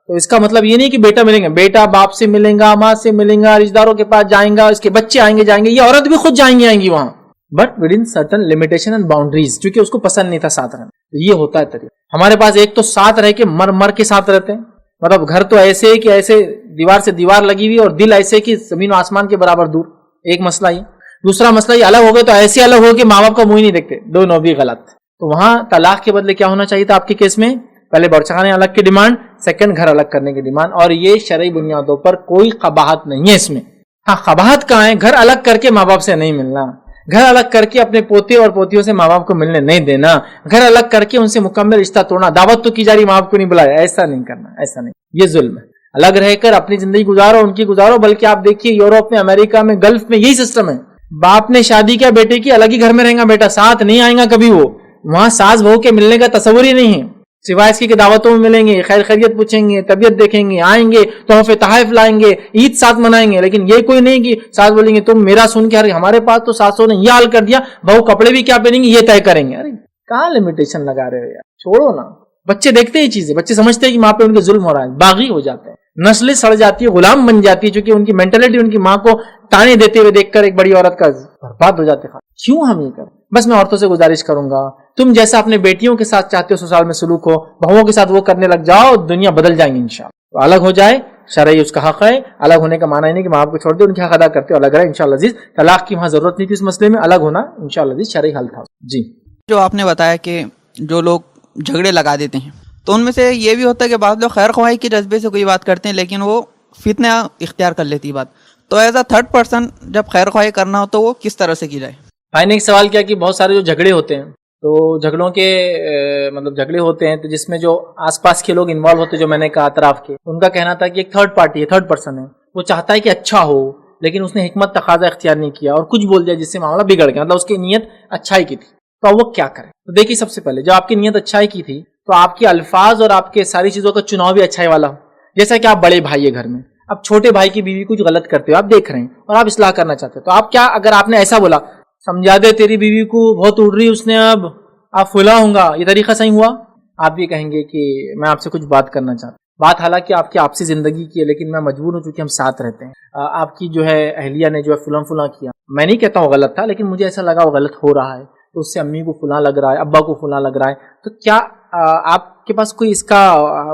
تو اس کا مطلب یہ نہیں کہ بیٹا ملیں گے, بیٹا باپ سے ملیں گا, ماں سے ملیں گا, رشتہ داروں کے پاس جائیں گا, اس کے بچے آئیں گے, یہ عورت بھی خود آئیں گی وہاں, but with in certain limitation and boundaries, کیونکہ اس کو پسند نہیں تھا ساتھ رہنا. یہ ہوتا ہے طریقہ. ہمارے پاس ایک تو ساتھ رہ کے مر کے ساتھ رہتے ہیں, مطلب گھر تو ایسے ہے کہ ایسے دیوار سے دیوار لگی ہوئی اور دل ایسے کہ زمین و آسمان کے برابر دور, ایک مسئلہ یہ. دوسرا مسئلہ یہ الگ ہو گئے تو ایسے الگ ہو کہ ماں باپ کا منہ ہی نہیں دیکھتے, دونوں بھی غلط. تو وہاں طلاق کے بدلے کیا ہونا چاہیے تھا آپ کے کیس میں, پہلے باورچی خانے الگ کی ڈیمانڈ, سیکنڈ گھر الگ کرنے کی ڈیمانڈ, اور یہ شرعی بنیادوں پر کوئی قباحت نہیں ہے اس میں. ہاں قباحت کہاں ہے, گھر الگ کر کے ماں باپ سے نہیں ملنا, گھر الگ کر کے اپنے پوتے اور پوتیوں سے ماں باپ کو ملنے نہیں دینا, گھر الگ کر کے ان سے مکمل رشتہ توڑنا, دعوت تو کی جا رہی ماں باپ کو نہیں بلایا, ایسا نہیں کرنا, ایسا نہیں, یہ ظلم ہے. الگ رہ کر اپنی زندگی گزارو, ان کی گزارو. بلکہ آپ دیکھیے یورپ میں, امریکہ میں, گلف میں یہی سسٹم ہے. باپ نے شادی کیا بیٹے کی, الگ ہی گھر میں رہیں گا بیٹا, ساتھ نہیں آئیں گا کبھی. وہ وہاں ساس بہو کے ملنے کا تصور ہی نہیں ہے, سوائے اس کی کہ دعوتوں میں ملیں گے, خیر خیریت پوچھیں گے, طبیعت دیکھیں گے, آئیں گے, تحفے تحائف لائیں گے, عید ساتھ منائیں گے. لیکن یہ کوئی نہیں کہ ساس بولیں گے تم میرا سن کے, ہمارے پاس تو ساسوں نے یہ حال کر دیا, بہو کپڑے بھی کیا پہنیں گے یہ طے کریں گے. ارے کہاں لمیٹیشن لگا رہے ہو یار, چھوڑو نا. بچے دیکھتے ہیں چیزیں, بچے سمجھتے ہیں کہ ماں پہ ان کے ظلم ہو رہا ہے, باغی ہو جاتے ہیں, نسلیں سڑ جاتی ہے, غلام بن جاتی ہے, چونکہ ان کی مینٹلٹی ان کی ماں کو تانے دیتے ہوئے دیکھ کر ایک بڑی عورت کا برباد ہو جاتے ہیں. کیوں ہم یہ کریں؟ بس میں عورتوں سے گزارش کروں گا, تم جیسا اپنے بیٹیوں کے ساتھ چاہتے ہو سسرال میں سلوک ہو, بہوؤں کے ساتھ وہ کرنے لگ جاؤ, دنیا بدل جائیں گی انشاءاللہ. تو الگ ہو جائے, شرعی اس کا حق ہے. الگ ہونے کا معنی نہیں کہ ماں باپ کو چھوڑ دے, ان کے حق ادا کرتے الگ رہے انشاءاللہ عزیز. طلاق کی وہاں ضرورت نہیں تھی اس مسئلے میں, الگ ہونا انشاءاللہ عزیز شرعی حل تھا. جی جو آپ نے بتایا کہ جو لوگ جھگڑے لگا دیتے ہیں, تو ان میں سے یہ بھی ہوتا ہے کہ بعض لوگ خیر خواہی کے جذبے سے کوئی بات کرتے ہیں لیکن وہ فتنہ اختیار کر لیتی بات. تو ایز اے تھرڈ پرسن جب خیر خواہی کرنا ہو تو وہ کس طرح سے کی جائے؟ بھائی نے ایک سوال کیا کہ بہت سارے جو جھگڑے ہوتے ہیں تو جھگڑوں کے مطلب جھگڑے ہوتے ہیں تو جس میں جو آس پاس کے لوگ انوالو ہوتے ہیں، جو میں نے کہا اطراف کے، ان کا کہنا تھا کہ ایک تھرڈ پارٹی ہے، تھرڈ پرسن ہے، وہ چاہتا ہے کہ اچھا ہو، لیکن اس نے حکمت تقاضا اختیار نہیں کیا اور کچھ بول دیا جس سے معاملہ بگڑ گیا، مطلب اس کی نیت اچھائی کی تھی، تو اب وہ کیا کرے؟ تو دیکھیے سب سے پہلے جب آپ کی نیت اچھائی کی تھی تو آپ کے الفاظ اور آپ کے ساری چیزوں کا چناؤ بھی اچھائی والا ہو. جیسا کہ آپ بڑے بھائی ہے گھر میں، اب چھوٹے بھائی کی بیوی کچھ غلط کرتے ہو، آپ دیکھ رہے ہیں اور آپ اصلاح کرنا چاہتے ہیں، تو آپ کیا، اگر آپ نے ایسا بولا سمجھا دے تیری بیوی کو بہت اڑ رہی اس نے، اب آپ فلاں ہوں گا، یہ طریقہ صحیح ہوا؟ آپ بھی کہیں گے کہ میں آپ سے کچھ بات کرنا چاہتا ہوں. بات حالانکہ آپ کی آپسی زندگی کی ہے، لیکن میں مجبور ہوں چونکہ ہم ساتھ رہتے ہیں. آپ کی جو ہے اہلیہ نے جو ہے فلاں فلاں کیا، میں نہیں کہتا ہوں غلط تھا، لیکن مجھے ایسا لگا وہ غلط ہو رہا ہے، تو اس سے امی کو فلاں لگ رہا ہے، ابا کو فلاں لگ رہا ہے، تو کیا آپ کے پاس کوئی اس کا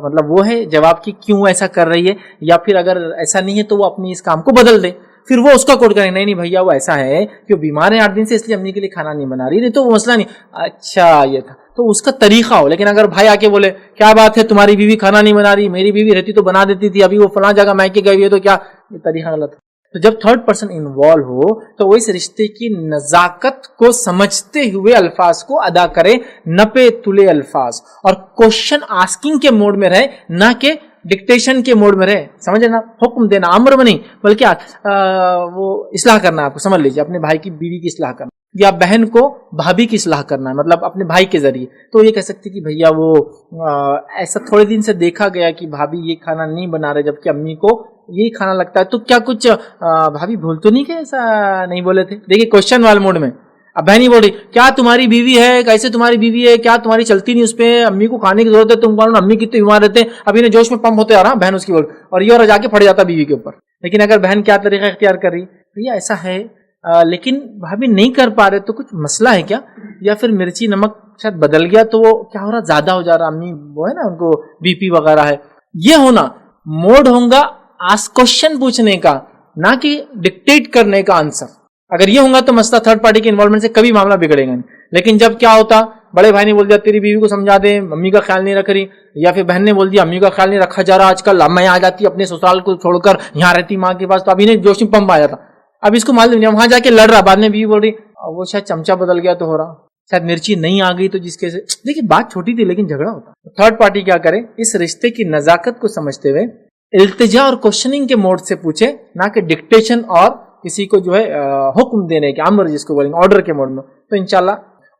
مطلب وہ ہے جواب کہ کیوں ایسا کر رہی ہے؟ یا پھر اگر ایسا نہیں ہے تو وہ اپنی اس کام کو بدل دے. پھر وہ اس کا کوٹ کریں، نہیں بھیا وہ ایسا ہے کہ وہ بیمار ہے 8 دن سے اس لیے امی کے لیے کھانا نہیں بنا رہی، نہیں تو وہ مسئلہ نہیں. اچھا یہ تھا تو اس کا طریقہ ہو. لیکن اگر بھائی آ کے بولے کیا بات ہے تمہاری بیوی کھانا نہیں بنا رہی، میری بیوی رہتی تو بنا دیتی تھی، ابھی وہ فلاں جگہ میکے گئی ہے، تو کیا یہ طریقہ غلط ہے؟ تو جب تھرڈ پرسن انوالو ہو تو وہ اس رشتے کی نزاکت کو سمجھتے ہوئے الفاظ کو ادا کرے، نہ پہ تلے الفاظ، اور کوشچن آسکنگ کے موڈ میں رہے، نہ کہ ڈکٹیشن کے موڈ میں رہے. سمجھے نا، حکم دینا، امر میں نہیں، بلکہ وہ اصلاح کرنا. آپ کو سمجھ لیجیے اپنے بھائی کی بیوی کی اصلاح کرنا، یا بہن کو بھابھی کی اصلاح کرنا ہے، مطلب اپنے بھائی کے ذریعے. تو یہ کہہ سکتی کہ بھیا وہ ایسا تھوڑے دن سے دیکھا گیا کہ بھابھی یہ کھانا نہیں بنا رہے جبکہ امی کو یہی کھانا لگتا ہے، تو کیا کچھ بھابھی بھول تو نہیں کہ ایسا نہیں بولے تھے؟ دیکھیے کوشچن والے موڈ میں. اب بہن ہی بول رہی کیا تمہاری بیوی ہے، کیسے تمہاری بیوی ہے، کیا تمہاری چلتی نہیں اس پہ، امی کو کھانے کی ضرورت ہے، تم معلوم امی کتنے بیمار رہتے ہیں، ابھی نے جوش میں پمپ ہوتے آ رہا بہن اس کی بول، اور یہ اور جا کے پھٹ جاتا بیوی کے اوپر. لیکن اگر بہن کیا طریقہ اختیار کر رہی، بھیا ایسا ہے لیکن بھابھی نہیں کر پا رہے، تو کچھ مسئلہ ہے کیا، یا پھر مرچی نمک شاید بدل گیا تو وہ کیا ہو رہا، زیادہ ہو جا رہا، امی وہ ہے نا ان کو بی پی وغیرہ ہے. یہ ہونا موڈ ہوگا آس کوشچن پوچھنے کا، نہ کہ ڈکٹیٹ کرنے کا آنسر. اگر یہ ہوگا تو مسئلہ تھرڈ پارٹی کے انوالومنٹ سے کبھی معاملہ بگڑے گا نہیں. لیکن جب کیا ہوتا، بڑے بھائی نے بول دیا تیری بیوی کو سمجھا دے، امی کا خیال نہیں رکھ رہی، یا پھر بہن نے بول دیا امی کا خیال نہیں رکھا جا رہا آج کل، میں آ جاتی اپنے سسرال کو چھوڑ کر یہاں رہتی ماں کے پاس، تو ابھی نے جوش میں پمپ آیا تھا، اب اس کو معلوم نہیں، وہاں جا کے لڑ رہا، بعد میں بیوی بول رہی وہ شاید چمچہ بدل گیا تو ہو رہا، شاید مرچی نہیں آ گئی تو جس کے سے. دیکھیے بات چھوٹی تھی لیکن جھگڑا ہوتا. تھرڈ پارٹی کیا کرے، اس رشتے کی نزاکت کو سمجھتے ہوئے التجا اور کوشچننگ کے موڈ سے پوچھے، نہ کہ ڈکٹیشن اور کسی کو جو ہے حکم دینے کے، امر جس کو بولیں گے آرڈر کے موڈ میں. تو انشاءاللہ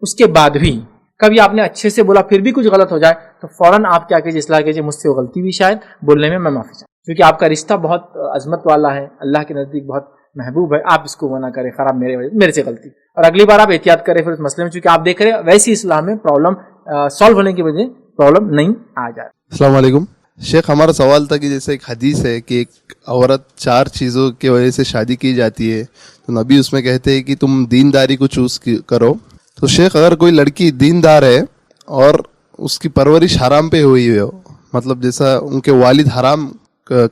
اس کے بعد بھی کبھی آپ نے اچھے سے بولا پھر بھی کچھ غلط ہو جائے تو فوراً آپ کیا کیجیے، اصلاح کیجیے، مجھ سے وہ غلطی بھی شاید بولنے میں معافی چاہوں، کیونکہ آپ کا رشتہ بہت عظمت والا ہے، اللہ کے نزدیک بہت محبوب ہے. آپ اس کو منع کریں خراب میرے سے غلطی، اور اگلی بار آپ احتیاط کریں پھر اس مسئلے میں، چونکہ آپ دیکھ رہے ہیں ویسی اصلاح میں پرابلم سالو ہونے کی وجہ پرابلم نہیں آ جائے. السلام علیکم شیخ. ہمارا سوال تھا کہ جیسے ایک حدیث ہے کہ ایک عورت 4 چیزوں کی وجہ سے شادی کی جاتی ہے، تو نبی اس میں کہتے ہیں کہ تم دینداری کو چوز کرو. تو شیخ اگر کوئی لڑکی دیندار ہے اور اس کی پرورش حرام پہ ہوئی ہو، مطلب جیسا ان کے والد حرام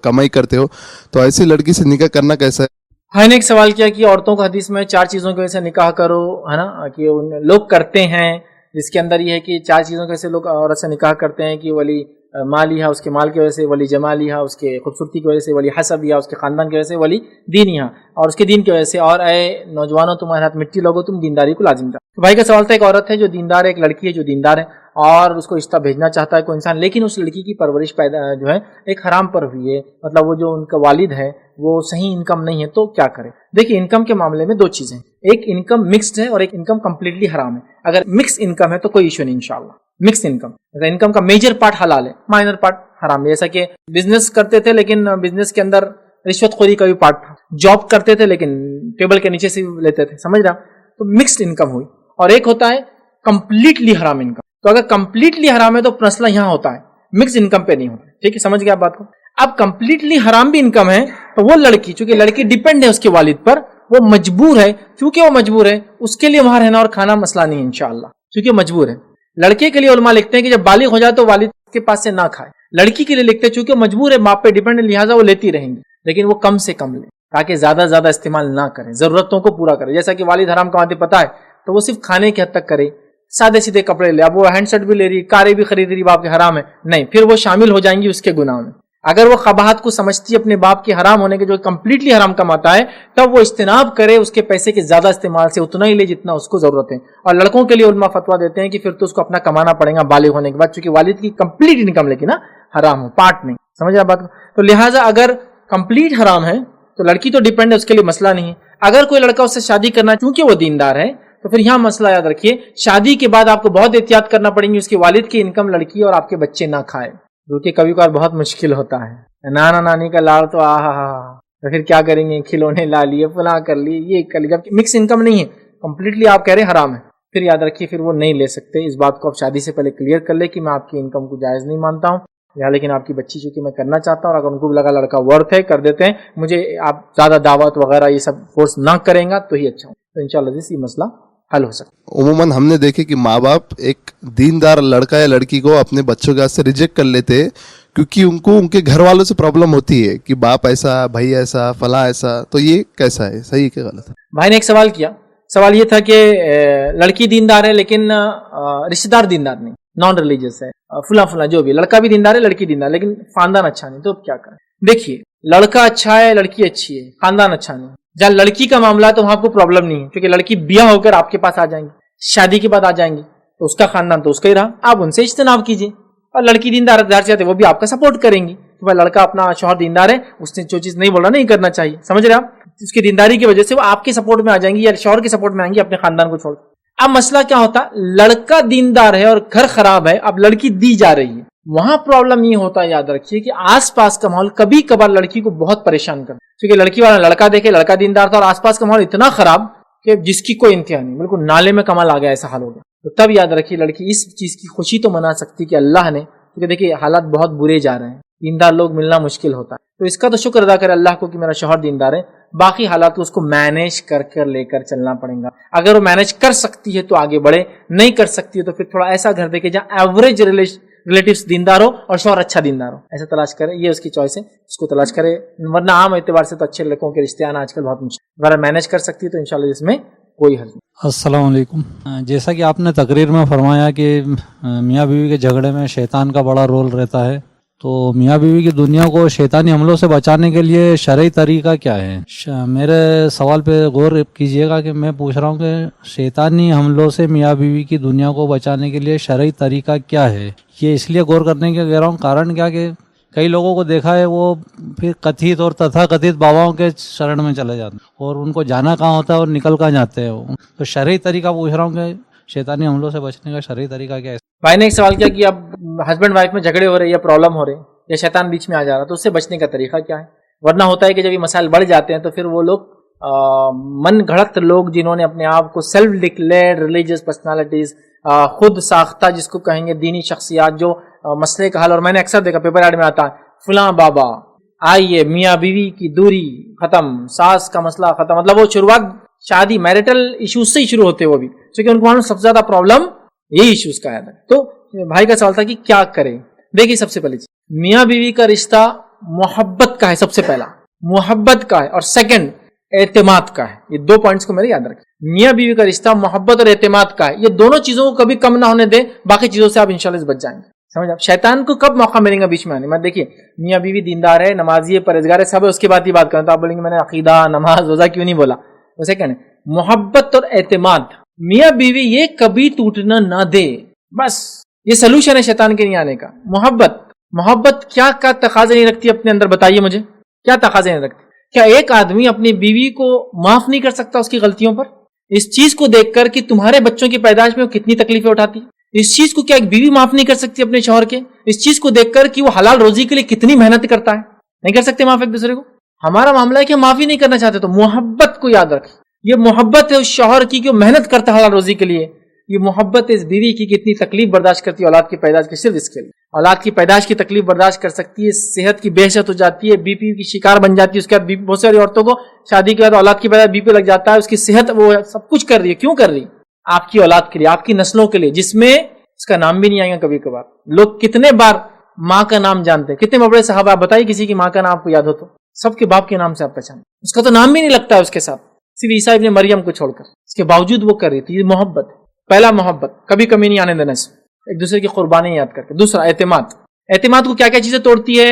کمائی کرتے ہو، تو ایسی لڑکی سے نکاح کرنا کیسا ہے؟ نے ایک سوال کیا کہ عورتوں کو حدیث میں 4 چیزوں کی وجہ سے نکاح کرو، ہے نا، کہ لوگ کرتے ہیں، جس کے اندر یہ ہے کہ 4 چیزوں کی وجہ سے لوگ عورت سے نکاح کرتے ہیں کہ ولی مالیہا، اس کے مال کی وجہ سے، ولی جمالیہا، اس کے خوبصورتی کی وجہ سے، ولی حسبیہا، اس کے خاندان کی وجہ سے، ولی دینیہا، اور اس کے دین کی وجہ سے. اور اے نوجوانوں تمہارے ہاتھ مٹی لوگو، تم دینداری کو لازم کرو. تو بھائی کا سوال تھا، ایک عورت ہے جو دیندار ہے، ایک لڑکی ہے جو دیندار ہے، اور اس کو رشتہ بھیجنا چاہتا ہے کوئی انسان، لیکن اس لڑکی کی پرورش جو ہے ایک حرام پر ہوئی ہے، مطلب وہ جو ان کا والد ہے وہ صحیح انکم نہیں ہے، تو کیا کرے؟ دیکھیے انکم کے معاملے میں 2 چیزیں، ایک انکم مکسڈ ہے اور ایک انکم کمپلیٹلی حرام ہے. اگر مکس انکم ہے تو کوئی ایشو نہیں انشاءاللہ. مکس انکم، اگر انکم کا میجر پارٹ حلال ہے، مائنر پارٹ حرام ہے. جیسا کہ بزنس کرتے تھے لیکن بزنس کے اندر رشوت خوری کا بھی پارٹ تھا، جاب کرتے تھے لیکن ٹیبل کے نیچے سے لیتے تھے، سمجھ رہا؟ تو مکسڈ انکم ہوئی. اور ایک ہوتا ہے کمپلیٹلی حرام انکم. تو اگر کمپلیٹلی حرام ہے تو مسئلہ یہاں ہوتا ہے، مکس انکم پہ نہیں ہوتا. ٹھیک ہے، سمجھ گیا آپ بات کو؟ اب کمپلیٹلی حرام بھی انکم ہے تو وہ لڑکی، چونکہ لڑکی ڈیپینڈ ہے اس کے والد پر، وہ مجبور ہے، چونکہ وہ مجبور ہے اس کے لیے وہاں رہنا اور کھانا مسئلہ نہیں انشاءاللہ، چونکہ مجبور ہے. لڑکے کے لیے علماء لکھتے ہیں کہ جب بالغ ہو جائے تو والد کے پاس سے نہ کھائے. لڑکی کے لیے لکھتے ہیں چونکہ مجبور ہے، باپ پہ ڈیپینڈ ہے، لہٰذا وہ لیتی رہیں گی، لیکن وہ کم سے کم لیں تاکہ زیادہ زیادہ استعمال نہ کریں، ضرورتوں کو پورا کرے. جیسا کہ والد حرام کماتے پتا ہے تو وہ صرف کھانے کی حد تک کرے، سادے سیدھے کپڑے لے. اب وہ ہینڈ سیٹ بھی لے رہی، کاریں بھی خرید رہی، باپ کے حرام ہے نہیں، پھر وہ شامل ہو جائیں گی اس کے گناہ میں. اگر وہ قباحت کو سمجھتی ہے اپنے باپ کے حرام ہونے کے جو کمپلیٹلی حرام کماتا ہے تب وہ اجتناب کرے اس کے پیسے کے زیادہ استعمال سے، اتنا ہی لے جتنا اس کو ضرورت ہے. اور لڑکوں کے لیے علماء فتویٰ دیتے ہیں کہ پھر تو اس کو اپنا کمانا پڑے گا بالغ ہونے کے بعد، چونکہ والد کی کمپلیٹ انکم لیکن حرام ہو، پارٹ نہیں. سمجھ آپ بات کو؟ تو لہٰذا اگر کمپلیٹ حرام ہے تو لڑکی تو ڈیپینڈ ہے، اس کے لیے مسئلہ نہیں ہے. اگر کوئی لڑکا اس سے شادی کرنا چونکہ وہ دیندار ہے تو پھر یہاں مسئلہ یاد رکھیے، شادی کے بعد آپ کو بہت احتیاط کرنا پڑیں گی اس کے والد کی انکم لڑکی اور آپ کے بچے نہ کھائے، جو کہ کبھی کبھار بہت مشکل ہوتا ہے. نانا نانی کا لاڑ تو تو پھر کیا کریں گے، کھلونے لا لیے، فلاں کر لیے، یہ کر لیے، جب مکس انکم نہیں ہے، کمپلیٹلی آپ کہہ رہے ہیں حرام ہے، پھر یاد رکھیے پھر وہ نہیں لے سکتے. اس بات کو آپ شادی سے پہلے کلیئر کر لیں کہ میں آپ کی انکم کو جائز نہیں مانتا ہوں، لیکن آپ کی بچی چونکہ میں کرنا چاہتا ہوں، اور اگر ان کو لگا لڑکا ورتھ ہے کر دیتے ہیں، مجھے آپ زیادہ دعوت وغیرہ یہ سب فورس نہ کریں گا تو ہی اچھا ہوں. تو انشاءاللہ یہ مسئلہ حل ہو سکتا ہے. عموماً ہم نے دیکھے کہ ماں باپ ایک دیندار لڑکا یا لڑکی کو اپنے بچوں کے ہاتھ سے ریجیکٹ کر لیتے ہیں کیونکہ ان کو ان کے گھر والوں سے پرابلم ہوتی ہے کہ باپ ایسا، بھائی ایسا، فلاں ایسا. تو یہ کیسا ہے، صحیح کہ غلط ہے؟ بھائی نے ایک سوال کیا، سوال یہ تھا کہ لڑکی دیندار ہے لیکن رشتہ دار دیندار نہیں، نان ریلیجیس ہے، فلاں جو بھی، لڑکا بھی دیندار ہے لڑکی دیندار لیکن خاندان اچھا نہیں، تو اب کیا کریں؟ دیکھیے لڑکا اچھا ہے، لڑکی اچھی ہے، خاندان اچھا نہیں، جہاں لڑکی کا معاملہ ہے تو وہاں کو پرابلم نہیں ہے، کیونکہ لڑکی بیاہ ہو کر آپ کے پاس آ جائیں گی، شادی کے بعد آ جائیں گی، تو اس کا خاندان تو اس کا ہی رہا، آپ ان سے اجتناب کیجیے. اور لڑکی دیندار چاہتے وہ بھی آپ کا سپورٹ کریں گی کہ بھائی لڑکا اپنا شوہر دیندار ہے، اس نے جو چیز نہیں بولا نہیں کرنا چاہیے. سمجھ رہے آپ؟ اس کی دینداری کی وجہ سے وہ آپ کے سپورٹ میں آ جائیں گی یا شوہر کے سپورٹ میں آئیں گی اپنے خاندان کو چھوڑ کر. اب مسئلہ کیا ہوتا، لڑکا دیندار ہے اور گھر خراب ہے، اب لڑکی دی جا رہی ہے، وہاں پرابلم یہ ہوتا ہے یاد رکھیے کہ آس پاس کا ماحول کبھی کبھار لڑکی کو بہت پریشان کرتا ہے، کیونکہ لڑکی والا لڑکا دیکھے لڑکا دیندار تھا اور آس پاس کا ماحول اتنا خراب کہ جس کی کوئی انتہا نہیں، بالکل نالے میں کمال آ گیا، ایسا حال ہو گیا. تو تب یاد رکھیے لڑکی اس چیز کی خوشی تو منا سکتی کہ اللہ نے، کیونکہ دیکھیے حالات بہت برے جا رہے ہیں، دیندار لوگ ملنا مشکل ہوتا ہے، تو اس کا تو شکر ادا کرے اللہ کو کہ میرا شوہر دیندار ہے. باقی حالات کو اس کو مینیج کر کر لے کر چلنا پڑے گا. اگر وہ مینیج کر سکتی ہے تو آگے بڑھے، نہیں کر سکتی ہے تو پھر تھوڑا ایسا گھر دیکھے جہاں ایوریج ریلیٹیوز دیندار ہو اور شوہر اچھا دیندار ہو، ایسا تلاش کرے. یہ اس کی چوائس ہے، اس کو تلاش کرے. ورنہ عام اعتبار سے تو اچھے لڑکوں کے رشتے آنا آج کل بہت مشکل، اگر مینیج کر سکتی ہے تو انشاءاللہ اس میں کوئی حل نہیں. السلام علیکم. جیسا کہ آپ نے تقریر میں فرمایا کہ میاں بیوی کے جھگڑے میں شیطان کا بڑا رول رہتا ہے، تو میاں بیوی کی دنیا کو شیطانی حملوں سے بچانے کے لیے شرعی طریقہ کیا ہے؟ میرے سوال پہ غور کیجیے گا کہ میں پوچھ رہا ہوں کہ شیطانی حملوں سے میاں بیوی کی دنیا کو بچانے کے لیے شرعی طریقہ کیا ہے؟ یہ اس لیے غور کرنے کے کہہ رہا ہوں، کارن کیا کہ کئی لوگوں کو دیکھا ہے وہ پھر کتھت اور تتھا کتھت باباؤں کے شرن میں چلے جاتے ہیں اور ان کو جانا کہاں ہوتا ہے اور نکل کہاں جاتے ہیں وہ. تو شرعی طریقہ پوچھ رہا ہوں کہ شیطانی حملوں سے بچنے کا شرعی طریقہ کیا ہے؟ بھائی نے ایک سوال کیا کہ اب ہسبینڈ وائف میں جھگڑے ہو رہے یا پرابلم ہو رہے یا شیطان بیچ میں آ جا رہا تو اس سے بچنے کا طریقہ کیا ہے؟ ورنہ ہوتا ہے کہ جب یہ مسائل بڑھ جاتے ہیں تو پھر وہ لوگ من گھڑت لوگ جنہوں نے اپنے آپ کو سیلف ڈکلیئرڈ ریلیجیس پرسنالٹیز، خود ساختہ جس کو کہیں گے دینی شخصیات، جو مسئلے کا حل، اور میں نے اکثر دیکھا پیپر ایڈ میں آتا ہے فلاں بابا آئیے میاں بیوی کی دوری ختم، ساس کا مسئلہ ختم. مطلب وہ شروعات شادی میرٹل ایشوز سے ہی شروع ہوتے، وہ بھی کیونکہ ان کو معلوم سب سے زیادہ پرابلم یہی ایشوز کا ہے. تو بھائی کا سوال تھا کہ کیا کریں. دیکھیے سب سے پہلے میاں بیوی کا رشتہ محبت کا ہے، سب سے پہلا محبت کا ہے، اور سیکنڈ اعتماد کا ہے. یہ دو پوائنٹس کو میرے یاد رکھیں. میاں بیوی کا رشتہ محبت اور اعتماد کا ہے، یہ دونوں چیزوں کو کبھی کم نہ ہونے دیں، باقی چیزوں سے آپ انشاءاللہ بچ جائیں گے. سمجھ آپ شیطان کو کب موقع ملے گا بیچ میں آنے؟ میں دیکھیے میاں بیوی دیندار ہے، نمازی ہے، پرہیزگار ہے، سب ہے، اس کے بعد ہی بات کریں تو آپ بولیں گے میں نے عقیدہ، نماز، روزہ کیوں نہیں بولا. وہ سیکنڈ محبت اور اعتماد، میاں بیوی یہ کبھی ٹوٹنا نہ دے، بس یہ سلوشن ہے شیطان کے نہیں آنے کا. محبت کیا تقاضے نہیں رکھتی اپنے اندر؟ بتائیے مجھے کیا تقاضے نہیں رکھتی؟ کیا ایک آدمی اپنی بیوی کو معاف نہیں کر سکتا اس کی غلطیوں پر؟ اس چیز کو دیکھ کر کہ تمہارے بچوں کی پیدائش میں وہ کتنی تکلیفیں اٹھاتی، اس چیز کو کیا ایک بیوی معاف نہیں کر سکتی اپنے شوہر کے؟ اس چیز کو دیکھ کر کہ وہ حلال روزی کے لیے کتنی محنت کرتا ہے، نہیں کر سکتے معاف ایک دوسرے کو؟ ہمارا معاملہ ہے کہ ہم معافی نہیں کرنا چاہتے. تو محبت کو یاد رکھ، یہ محبت ہے اس شوہر کی کہ وہ محنت کرتا ہے حلال روزی کے لیے. یہ محبت ہے اس بیوی کی کہ اتنی تکلیف برداشت کرتی ہے اولاد کی پیدائش کے، صرف اس کے لیے. اولاد کی پیدائش کی تکلیف برداشت کر سکتی ہے، صحت کی بحثت ہو جاتی ہے، بی پی کی شکار بن جاتی ہے. اس کے بعد بہت ساری عورتوں کو شادی کے بعد اولاد کی پیدائش بی پی لگ جاتا ہے، اس کی صحت وہ سب کچھ کر رہی ہے. کیوں کر رہی ہے؟ آپ کی اولاد کے لیے، آپ کی نسلوں کے لیے، جس میں اس کا نام بھی نہیں آئے گا. کبھی کبھار لوگ کتنے بار ماں کا نام جانتے ہیں، کتنے بڑے صحابہ، آپ بتائیے کسی کی ماں کا نام آپ کو یاد ہو تو سب کے باپ کے نام سے آپ پہچانتے، اس کا تو نام بھی نہیں لگتا ہے اس کے ساتھ، صرف عیسیٰ ابن مریم کو چھوڑ کر. اس کے باوجود وہ کر رہی تھی. یہ محبت ہے. پہلا محبت، کبھی کمی نہیں آنے دینا، ایک دوسرے کی قربانی یاد کر کے. دوسرا اعتماد. اعتماد کو کیا کیا چیزیں توڑتی ہے؟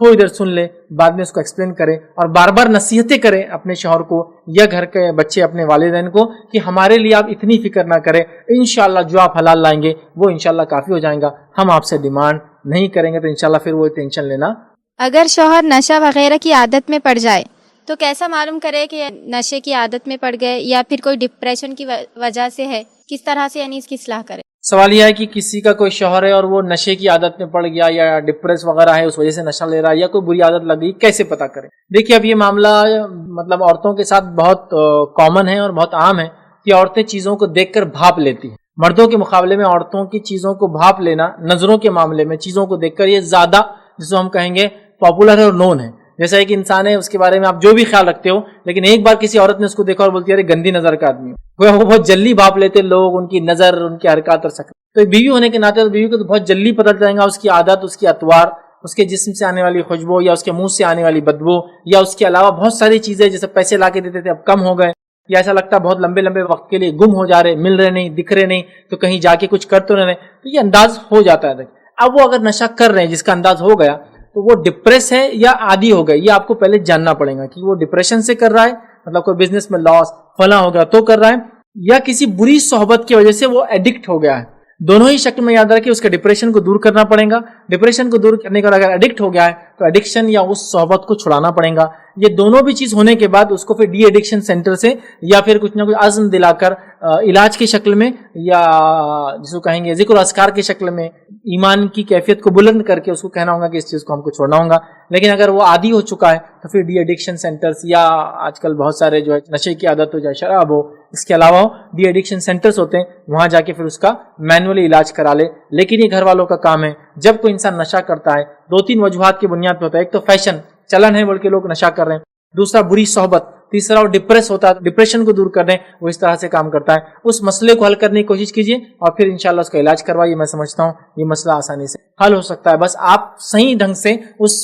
تھوڑی دیر سن لے, بعد میں اس کو ایکسپلین کرے اور بار بار نصیحتیں کرے اپنے شوہر کو یا گھر کے بچے اپنے والدین کو کہ ہمارے لیے آپ اتنی فکر نہ کریں, انشاءاللہ جو آپ حلال لائیں گے وہ انشاءاللہ کافی ہو جائیں گا, ہم آپ سے ڈیمانڈ نہیں کریں گے, تو انشاءاللہ پھر وہ ٹینشن لینا. اگر شوہر نشہ وغیرہ کی عادت میں پڑ جائے تو کیسا معلوم کرے کہ نشے کی عادت میں پڑ گئے یا پھر کوئی ڈپریشن کی وجہ سے ہے, کس طرح سے یعنی اس کی اصلاح کرے؟ سوال یہ ہے کہ کسی کا کوئی شوہر ہے اور وہ نشے کی عادت میں پڑ گیا یا ڈپریس وغیرہ ہے, اس وجہ سے نشہ لے رہا ہے یا کوئی بری عادت لگ گئی, کیسے پتہ کرے؟ دیکھیے اب یہ معاملہ مطلب عورتوں کے ساتھ بہت کامن ہے اور بہت عام ہے کہ عورتیں چیزوں کو دیکھ کر بھاپ لیتی ہیں. مردوں کے مقابلے میں عورتوں کی چیزوں کو بھاپ لینا نظروں کے معاملے میں چیزوں کو دیکھ کر یہ زیادہ جسے ہم کہیں گے پاپولر ہے اور نون ہے. جیسا ایک انسان ہے اس کے بارے میں آپ جو بھی خیال رکھتے ہو, لیکن ایک بار کسی عورت نے اس کو دیکھا اور بولتی ہے ارے گندی نظر کا آدمی ہے, وہ بہت جلدی بھاپ لیتے لوگ, ان کی نظر, ان کی حرکات اور شکل. تو بیوی ہونے کے ناطے تو بیوی کو تو بہت جلدی پتہ چل جائے گا اس کی عادت, اس کی اطوار, اس کے جسم سے آنے والی خوشبو یا اس کے منہ سے آنے والی بدبو, یا اس کے علاوہ بہت ساری چیزیں جیسے پیسے لا کے دیتے تھے اب کم ہو گئے, یا ایسا لگتا ہے بہت لمبے لمبے وقت کے لیے گم ہو جا رہے, مل رہے نہیں, دکھ رہے نہیں, تو کہیں جا کے کچھ کر تو رہے, تو یہ انداز ہو جاتا ہے. اب وہ اگر نشہ کر رہے ہیں جس کا انداز ہو گیا تو وہ ڈپریس ہے یا عادی ہو گئے, یہ آپ کو پہلے جاننا پڑے گا کہ وہ ڈپریشن سے کر رہا ہے, مطلب کوئی بزنس میں لاس فلاں ہو گیا تو کر رہا ہے, یا کسی بری صحبت کی وجہ سے وہ ایڈکٹ ہو گیا ہے. دونوں ہی شکل میں یاد رکھیں, اس کے ڈپریشن کو دور کرنا پڑے گا. ڈپریشن کو دور کرنے کے بعد اگر ایڈکٹ ہو گیا ہے تو ایڈکشن یا اس صحبت کو چھڑانا پڑے گا. یہ دونوں بھی چیز ہونے کے بعد اس کو پھر ڈی ایڈکشن سینٹر سے یا پھر کچھ نہ کچھ عزم دلا کر علاج کی شکل میں یا جس کو کہیں گے ذکر و اذکار کی شکل میں ایمان کی کیفیت کو بلند کر کے اس کو کہنا ہوگا کہ اس چیز کو ہم کو چھوڑنا ہوگا. لیکن اگر وہ عادی ہو چکا ہے تو پھر ڈی ایڈکشن سینٹرز یا آج کل بہت سارے جو ہے نشے کی عادت ہو جائے, شراب ہو, اس کے علاوہ ڈی ایڈکشن سینٹرز ہوتے ہیں, وہاں جا کے پھر اس کا مینولی علاج کرا لے. لیکن یہ گھر والوں کا کام ہے. جب کوئی انسان نشہ کرتا ہے 2-3 وجوہات کی بنیاد پہ ہوتا ہے. ایک تو فیشن, چلن ہے بول کے لوگ نشہ کر رہے ہیں, دوسرا بری صحبت, تیسرا وہ ڈپریس ہوتا ہے, ڈپریشن کو دور کر دیں, وہ اس طرح سے کام کرتا ہے. اس مسئلے کو حل کرنے کی کوشش کیجیے اور پھر انشاءاللہ اس کا علاج کروائیے. میں سمجھتا ہوں یہ مسئلہ آسانی سے حل ہو سکتا ہے. بس آپ صحیح ڈھنگ سے اس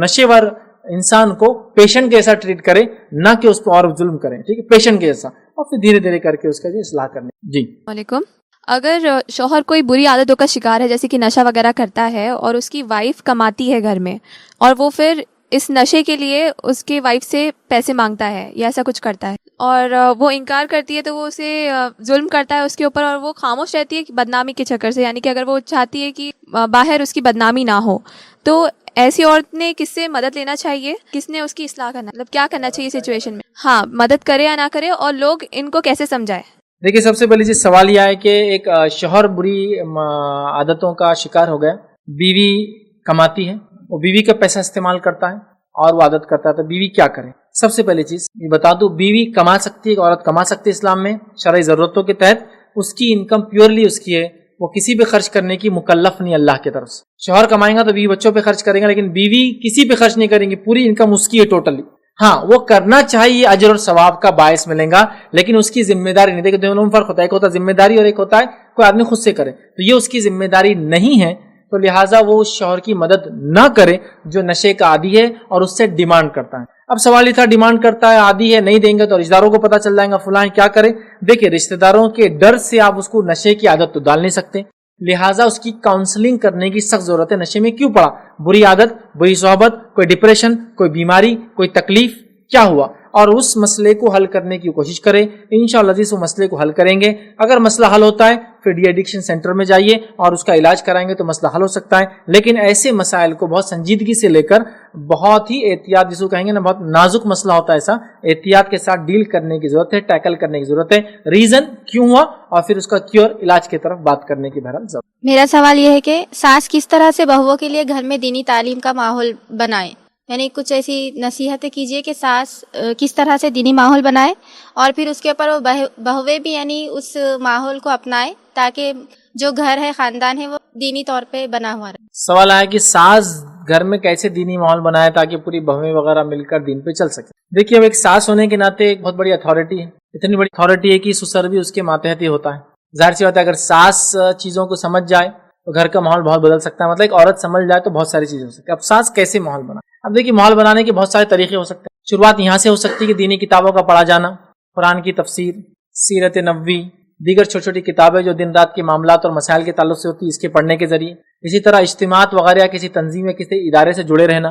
نشے ور انسان کو پیشنٹ کے جیسا ٹریٹ کریں, نہ کہ اس پر اور ظلم کریں, ٹھیک ہے, پیشنٹ کے جیسا, اور پھر دھیرے دھیرے کر کے اس کا اصلاح کرنے. جی وعلیکم. اگر شوہر کوئی بری عادتوں کا شکار ہے جیسے کہ نشہ وغیرہ کرتا ہے اور اس کی وائف کماتی ہے گھر میں اور وہ پھر اس نشے کے لیے اس کی وائف سے پیسے مانگتا ہے یا ایسا کچھ کرتا ہے اور وہ انکار کرتی ہے تو وہ اسے ظلم کرتا ہے اس کے اوپر اور وہ خاموش رہتی ہے بدنامی کے چکر سے, یعنی کہ اگر وہ چاہتی ہے کہ باہر اس کی بدنامی نہ ہو, تو ایسی عورت نے کس سے مدد لینا چاہیے, کس نے اس کی اصلاح کرنا, مطلب کیا کرنا چاہیے سچویشن میں؟ ہاں, مدد کرے یا نہ کرے, اور لوگ ان کو کیسے سمجھائے؟ دیکھیے سب سے پہلی چیز سوال یہ ہے کہ ایک شوہر بری عادتوں کا شکار ہو گیا, بیوی کماتی ہے, وہ بیوی کا پیسہ استعمال کرتا ہے اور وہ عادت کرتا ہے, تو بیوی کیا کرے؟ سب سے پہلی چیز یہ بتا دوں, بیوی کما سکتی ہے, ایک عورت کما سکتی ہے اسلام میں شرعی ضرورتوں کے تحت, اس کی انکم پیورلی اس کی ہے, وہ کسی پہ خرچ کرنے کی مکلف نہیں اللہ کی طرف سے. شوہر کمائیں گا تو بیوی بچوں پہ خرچ کریں گا, لیکن بیوی کسی پہ خرچ نہیں کریں گی, پوری انکم اس کی ہے ٹوٹلی. ہاں, وہ کرنا چاہیے, اجر اور ثواب کا باعث ملے گا, لیکن اس کی ذمہ داری نہیں. دیکھیں دونوں میں فرق ہوتا ہے, ایک ہوتا ہے ذمہ داری اور ایک ہوتا ہے کوئی آدمی خود سے کرے, تو یہ اس کی ذمہ داری نہیں ہے, تو لہٰذا وہ اس شوہر کی مدد نہ کرے جو نشے کا عادی ہے اور اس سے ڈیمانڈ کرتا ہے. اب سوال یہ تھا, ڈیمانڈ کرتا ہے, عادی ہے, نہیں دیں گے تو رشتہ داروں کو پتہ چل جائے گا فلاں کیا کرے. دیکھیں رشتہ داروں کے ڈر سے آپ اس کو نشے کی عادت تو ڈال نہیں سکتے, لہٰذا اس کی کاؤنسلنگ کرنے کی سخت ضرورت ہے. نشے میں کیوں پڑا, بری عادت, بری صحبت, کوئی ڈپریشن, کوئی بیماری, کوئی تکلیف, کیا ہوا, اور اس مسئلے کو حل کرنے کی کوشش کریں. انشاءاللہ عزیز وہ مسئلے کو حل کریں گے. اگر مسئلہ حل ہوتا ہے پھر ڈی ایڈکشن سینٹر میں جائیے اور اس کا علاج کرائیں گے تو مسئلہ حل ہو سکتا ہے. لیکن ایسے مسائل کو بہت سنجیدگی سے لے کر بہت ہی احتیاط, جس کو کہیں گے نا بہت نازک مسئلہ ہوتا ہے, ایسا احتیاط کے ساتھ ڈیل کرنے کی ضرورت ہے, ٹیکل کرنے کی ضرورت ہے, ریزن کیوں ہوا اور پھر اس کا کیور علاج کی طرف بات کرنے کی بہرحال ضرورت. میرا سوال یہ ہے کہ ساس کس طرح سے بہوؤں کے لیے گھر میں دینی تعلیم کا ماحول بنائے, یعنی کچھ ایسی نصیحتیں کیجیے کہ ساس کس طرح سے دینی ماحول بنائے اور پھر اس کے اوپر وہ بہویں بھی یعنی اس ماحول کو اپنائے تاکہ جو گھر ہے, خاندان ہے, وہ دینی طور پہ بنا ہوا رہے. سوال آیا کہ ساس گھر میں کیسے دینی ماحول بنائے تاکہ پوری بہویں وغیرہ مل کر دین پہ چل سکے. دیکھیے اب ایک ساس ہونے کے ناطے ایک بہت بڑی اتھارٹی ہے, اتنی بڑی اتھارٹی ہے کہ سسر بھی اس کے ماتحت ہی ہوتا ہے. ظاہر سی بات ہے اگر ساس چیزوں کو سمجھ جائے تو گھر کا ماحول بہت بدل سکتا ہے. مطلب ایک عورت سمجھ جائے تو بہت ساری چیزیں ہو سکتی ہیں. اب ساس کیسے ماحول بنائے؟ اب دیکھیے ماحول بنانے کے بہت سارے طریقے ہو سکتے ہیں. شروعات یہاں سے ہو سکتی ہے کہ دینی کتابوں کا پڑھا جانا, قرآن کی تفسیر, سیرت نبوی, دیگر چھوٹی چھوٹی کتابیں جو دن رات کے معاملات اور مسائل کے تعلق سے ہوتی ہے, اس کے پڑھنے کے ذریعے. اسی طرح اجتماعات وغیرہ کسی تنظیم یا کسی ادارے سے جڑے رہنا,